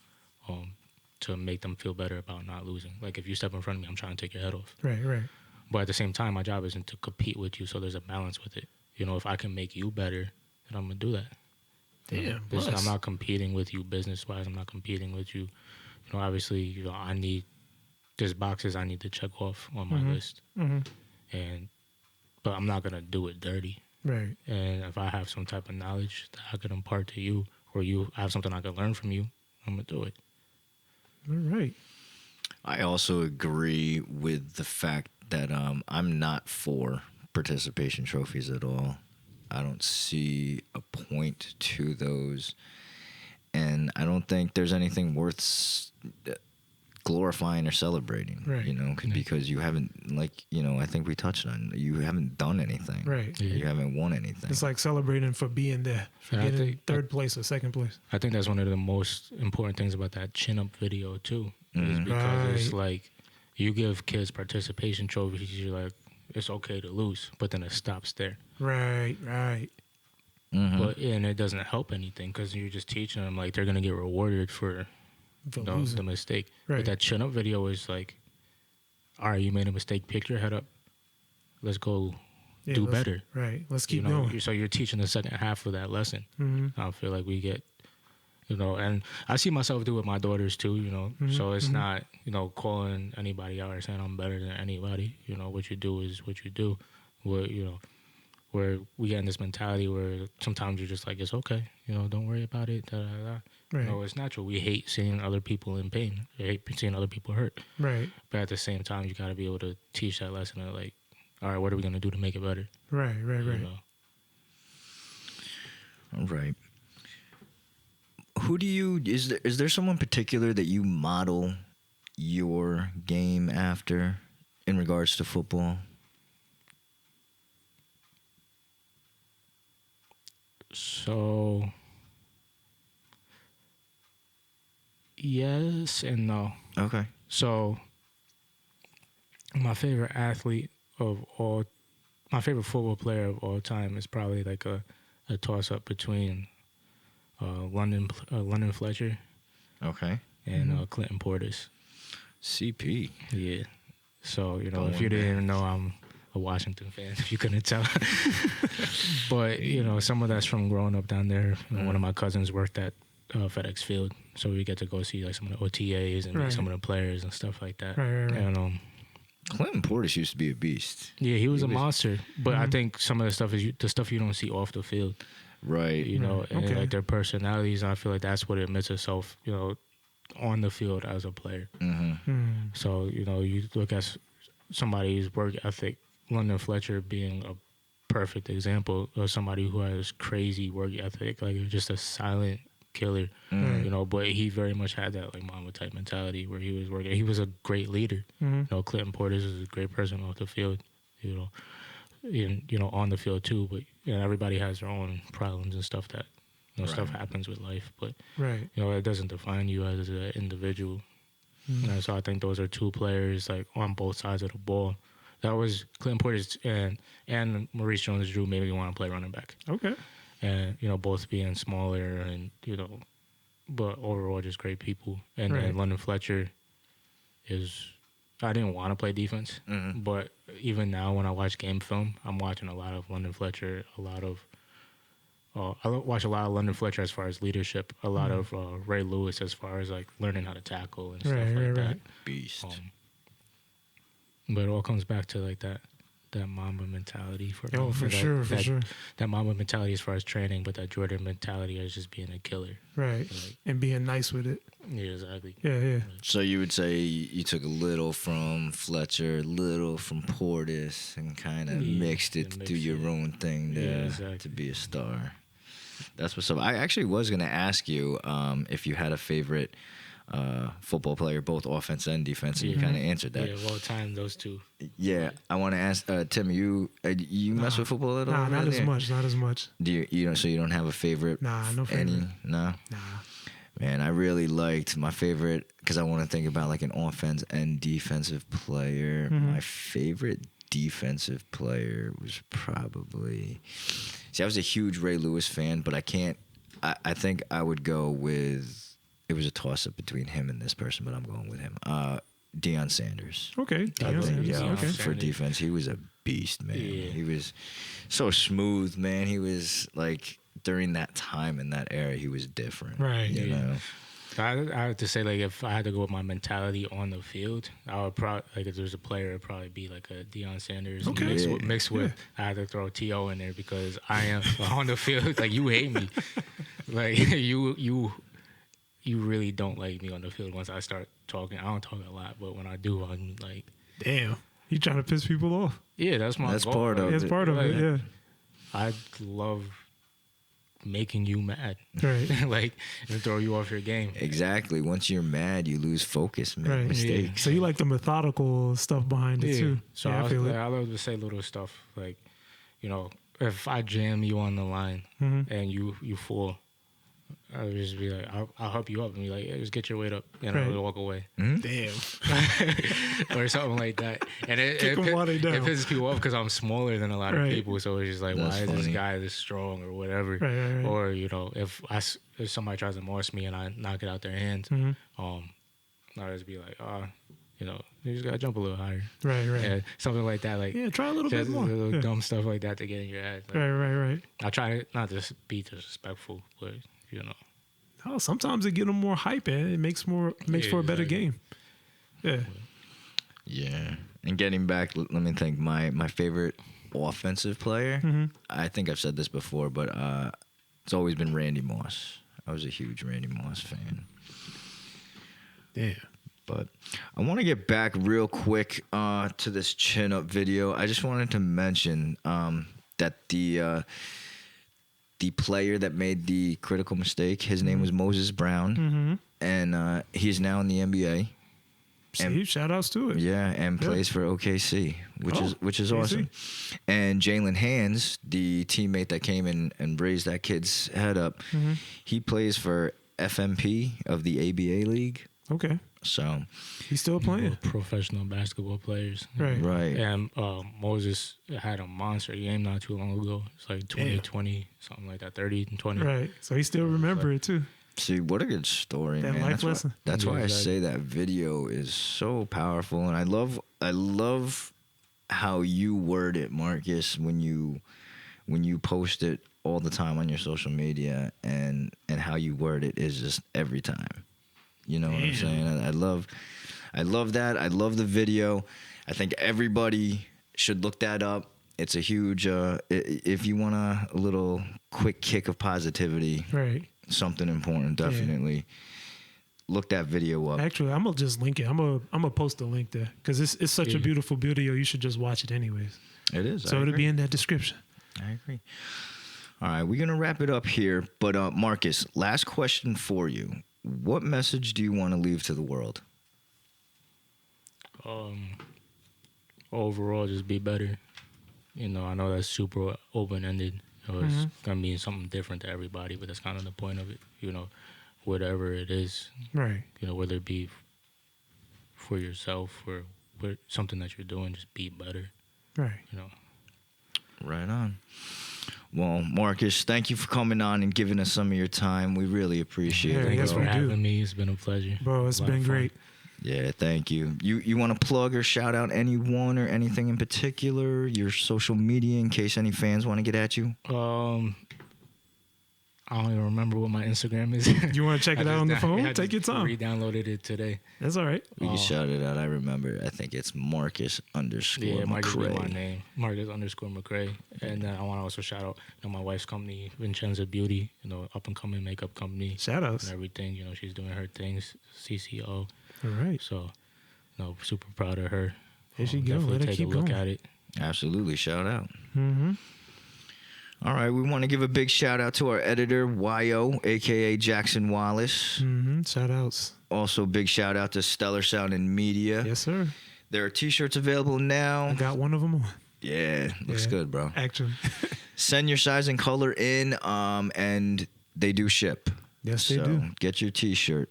to make them feel better about not losing. Like, if you step in front of me, I'm trying to take your head off. Right, right. But at the same time, my job isn't to compete with you, so there's a balance with it. You know, if I can make you better, then I'm going to do that. Damn. Listen, bless. I'm not competing with you business-wise. I'm not competing with you. You know, obviously, you know, there's boxes I need to check off on my list. But I'm not going to do it dirty. Right. And if I have some type of knowledge that I could impart to you, or you have something I could learn from you, I'm going to do it. All right. I also agree with the fact that I'm not for participation trophies at all. I don't see a point to those. And I don't think there's anything worth glorifying or celebrating, Right. you know, because you haven't, like, you know, I think we touched on, you haven't done anything. Right. You haven't won anything. It's like celebrating for being there, for Yeah, I getting think- third place or second place. I think that's one of the most important things about that chin-up video, too. Is because it's Right. like, you give kids participation trophies, you're like, it's okay to lose, but then it stops there. Right, right. And it doesn't help anything because you're just teaching them, like, they're going to get rewarded for For the losing. mistake. Right. But that chin-up video is like, all right, you made a mistake, pick your head up, let's go Yeah, do let's- better. Right. Let's keep You know, going. so you're teaching the second half of that lesson. I feel like we get, you know, and I see myself do it with my daughters too, you know. So it's not, you know, calling anybody out or saying I'm better than anybody. You know, what you do is what you do. Where we get in this mentality where sometimes you're just like, it's okay, you know, don't worry about it. Da, da, da. Right. You know, it's natural. We hate seeing other people in pain. We hate seeing other people hurt. Right. But at the same time, you got to be able to teach that lesson of, like, all right, what are we going to do to make it better? Right, right, You right. know? All right. Is there someone particular that you model your game after in regards to football? So, yes and no. Okay. So, my favorite football player of all time is probably like a toss-up between London Fletcher Okay. and Clinton Portis. CP. Yeah. So, you know, if Going you didn't back. even know, I'm a Washington fan, if you couldn't tell. But, you know, some of that's from growing up down there. You know, one of my cousins worked at FedEx Field, so we get to go see like some of the OTAs and meet Right. some of the players and stuff like that. Right. And Clinton Portis used to be a beast. yeah, he was a monster. But I think some of the stuff is the stuff you don't see off the field. Right. You know, and Okay. like their personalities. And I feel like that's what admits itself, you know, on the field as a player. So, you know, you look at somebody's work ethic, London Fletcher being a perfect example of somebody who has crazy work ethic, like just a silent killer, you know, but he very much had that like Mamba type mentality where he was working. He was a great leader. You know, Clinton Portis is a great person off the field, you know, and, you know, on the field too, but you know, everybody has their own problems and stuff that, you know, stuff happens with life, but Right. you know, it doesn't define you as an individual. And so I think those are two players like on both sides of the ball. That was Clinton Portis and Maurice Jones-Drew made me want to play running back. Okay. And, you know, both being smaller and, you know, but overall just great people. And then London Fletcher is, I didn't want to play defense, but even now when I watch game film, I'm watching a lot of London Fletcher, I watch a lot of London Fletcher as far as leadership, a lot of Ray Lewis as far as like learning how to tackle and stuff like that. Beast. But it all comes back to like that Mamba mentality for Oh, for sure. that Mamba mentality as far as training, but that Jordan mentality as just being a killer. Right. And being nice with it. Yeah, exactly. Yeah. So you would say you took a little from Fletcher, little from Portis, and kind of mixed it to do your own thing to be a star. That's what's up. I actually was going to ask you if you had a favorite football player, both offense and defense, and you kind of answered that. Yeah, well timed those two. Yeah, I want to ask Tim. You mess with football at all? Nah, not really? as much. Do you don't? So you don't have a favorite? Nah, no favorite. No. Nah. Man, I really liked my favorite because I want to think about like an offense and defensive player. My favorite defensive player was probably. See, I was a huge Ray Lewis fan, but I can't. I think I would go with. It was a toss-up between him and this person, but I'm going with him. Deion Sanders. Okay. For defense, he was a beast, man. Yeah. He was so smooth, man. He was like during that time in that era, he was different. Right. You know. I have to say, like, if I had to go with my mentality on the field, I would probably, like, if there's a player, it'd probably be like a Deion Sanders mixed with I had to throw T.O. in there because I am on the field. Like, you hate me. Like, you really don't like me on the field once I start talking. I don't talk a lot, but when I do, I'm like, damn, you trying to piss people off? Yeah, that's my goal. Part of it. That's part of it. Yeah. I love making you mad, right? Like, and throw you off your game. Exactly. Once you're mad, you lose focus, make mistakes. Yeah. So you like the methodical stuff behind it too. So yeah, I love to say little stuff like, you know, if I jam you on the line and you fall. I'll just be like, I'll help you up and be like, just get your weight up, and I'll walk away. Damn. Or something like that. And it pisses people off because I'm smaller than a lot of people, so it's just like, That's why funny. is this guy this strong or whatever? Right. Or, you know, if somebody tries to morse me and I knock it out their hands, I'll just be like, you know, you just gotta jump a little higher. Right. And something like that. Like, try a little bit more. Little dumb stuff like that to get in your head. Like, Right. I try not to be disrespectful, but, you know. Oh, sometimes it get them more hype, and it makes for a better game. Yeah. Yeah. And getting back, let me think. My favorite offensive player, I think I've said this before, but it's always been Randy Moss. I was a huge Randy Moss fan. Yeah. But I want to get back real quick to this chin up video. I just wanted to mention that the player that made the critical mistake, his name was Moses Brown, and he's now in the NBA. And shout outs to it. Yeah, and plays for OKC, which is awesome. And Jalen Hands, the teammate that came in and raised that kid's head up, he plays for FMP of the ABA league. Okay. So he's still playing. Professional basketball players. Right. And Moses had a monster game not too long ago. It's like 20, something like that, 30 and 20. Right. So he still remember it too. See, what a good story, that man. Life lesson. That's why I say that video is so powerful, and I love how you word it, Marcus, when you when you post it all the time on your social media, and how you word it is just every time. You know what I'm saying? I love that. I love the video. I think everybody should look that up. It's a huge, if you want a little quick kick of positivity, Right. something important, definitely look that video up. Actually, I'm gonna just link it. I'm gonna post a link there because it's such a beautiful video. You should just watch it anyways. It is. So it'll be in that description. I agree. All right, we're gonna wrap it up here. But Marcus, last question for you. What message do you want to leave to the world? Overall, just be better. You know, I know that's super open-ended. You know, it's gonna mean something different to everybody, but that's kind of the point of it. You know, whatever it is, Right. you know, whether it be for yourself or something that you're doing, just be better. Right. You know. Right on. Well, Marcus, thank you for coming on and giving us some of your time. We really appreciate it. Thanks yes, for we do. having me. It's been a pleasure. Bro, it's A lot been of fun. great. Yeah, thank you. You want to plug or shout out anyone or anything in particular, your social media, in case any fans want to get at you? I don't even remember what my Instagram is. You want to check it out on the phone? Take your time. Re-downloaded it today. That's all right. We can shout it out. I remember. I think it's Marcus _ Yeah, it might just be my McCray. name, Marcus _ McCray. And I want to also shout out, you know, my wife's company, Vincenza Beauty, you know, up and coming makeup company. Shout outs. And everything, you know, she's doing her things, CCO. All right. So, you know, super proud of her. There she go. Definitely Let her take keep a look going. at it. Absolutely, shout out. Mm-hmm. All right, we want to give a big shout out to our editor, YO, aka Jackson Wallace. Mm-hmm. Shout outs. Also, big shout out to Stellar Sound and Media. Yes, sir. There are t-shirts available now. I got one of them on. Yeah, looks Yeah. good, bro. Actually. Send your size and color in, and they do ship. Yes, they So do. get your t-shirt.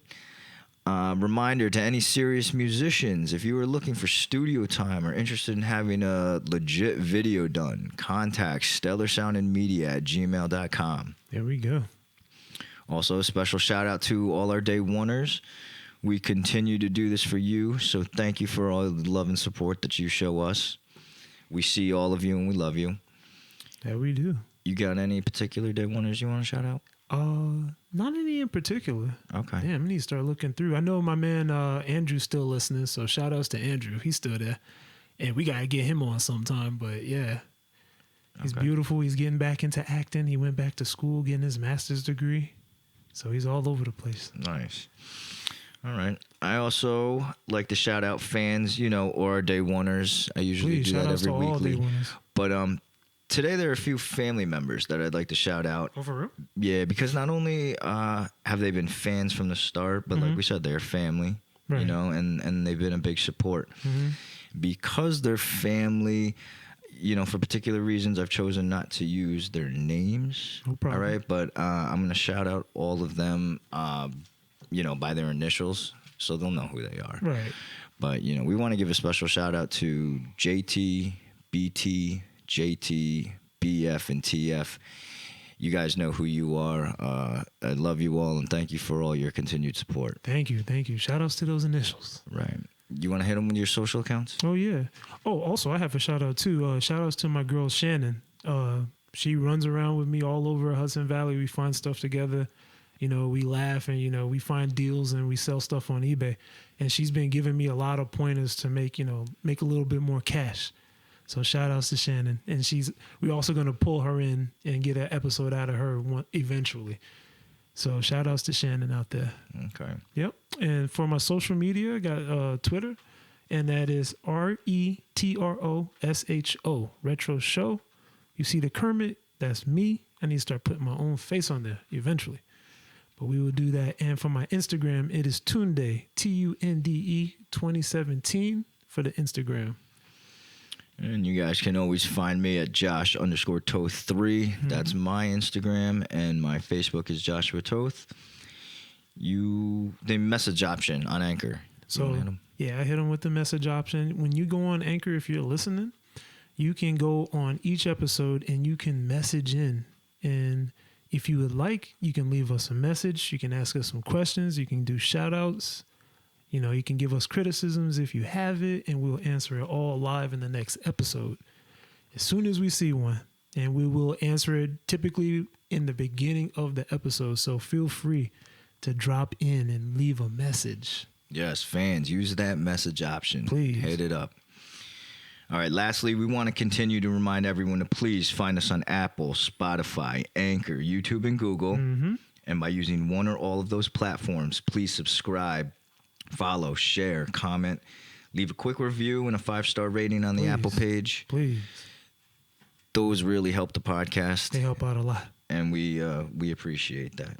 Reminder to any serious musicians, if you are looking for studio time or interested in having a legit video done, contact stellarsoundandmedia@gmail.com. There we go. Also, a special shout out to all our day oneers. We continue to do this for you, so thank you for all the love and support that you show us. We see all of you and we love you. That we do. You got any particular day oneers you want to shout out? Not any in particular. Okay. Damn, I need to start looking through. I know my man Andrew's still listening, so shout outs to Andrew. He's still there. And we gotta get him on sometime, but yeah. He's Okay. beautiful. He's getting back into acting. He went back to school, getting his master's degree. So he's all over the place. Nice. All right. I also like to shout out fans, you know, or our day oneers. I usually Please do shout that outs to every all day weekly. oneers. But today there are a few family members that I'd like to shout out. Oh, for real? Yeah, because not only have they been fans from the start, but like we said, they're family, you Right. know, and they've been a big support. Because they're family, you know, for particular reasons, I've chosen not to use their names. No problem. All right, but I'm going to shout out all of them, you know, by their initials, so they'll know who they are. Right. But, you know, we want to give a special shout out to JT, BT, JT, BF, and TF. You guys know who you are. I love you all, and thank you for all your continued support. Thank you. Thank you. Shout outs to those initials. Right. You want to hit them with your social accounts? Oh, yeah. Oh, also, I have a shout out, too. Shout outs to my girl, Shannon. She runs around with me all over Hudson Valley. We find stuff together. You know, we laugh and, you know, we find deals and we sell stuff on eBay. And she's been giving me a lot of pointers to make, you know, make a little bit more cash. So shout outs to Shannon. And we're also going to pull her in and get an episode out of her eventually. So shout outs to Shannon out there. Okay. Yep. And for my social media, I got Twitter, and that is RETROSHO, Retro Show. You see the Kermit, that's me. I need to start putting my own face on there eventually. But we will do that. And for my Instagram, it is Tunde, TUNDE 2017 for the Instagram. And you guys can always find me at Josh_Toth3. That's my Instagram, and my Facebook is Joshua Toth. The message option on Anchor. You wanna hit So 'em? yeah, I hit them with the message option. When you go on Anchor, if you're listening, you can go on each episode and you can message in. And if you would like, you can leave us a message. You can ask us some questions. You can do shout outs. You know, you can give us criticisms if you have it, and we'll answer it all live in the next episode as soon as we see one. and we will answer it typically in the beginning of the episode. So feel free to drop in and leave a message. Yes, fans, use that message option. Please. Hit it up. All right, lastly, we want to continue to remind everyone to please find us on Apple, Spotify, Anchor, YouTube, and Google. Mm-hmm. And by using one or all of those platforms, please subscribe, follow, share, comment, leave a quick review and a 5-star rating on the Apple page. Please. Those really help the podcast. They help out a lot. And we appreciate that.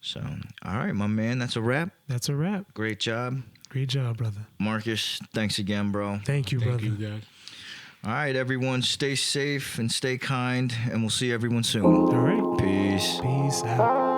So, all right, my man, that's a wrap. That's a wrap. Great job. Great job, brother. Marcus, thanks again, bro. Thank you, brother. Thank you, guys. All right, everyone, stay safe and stay kind, and we'll see everyone soon. All right. Peace. Peace out.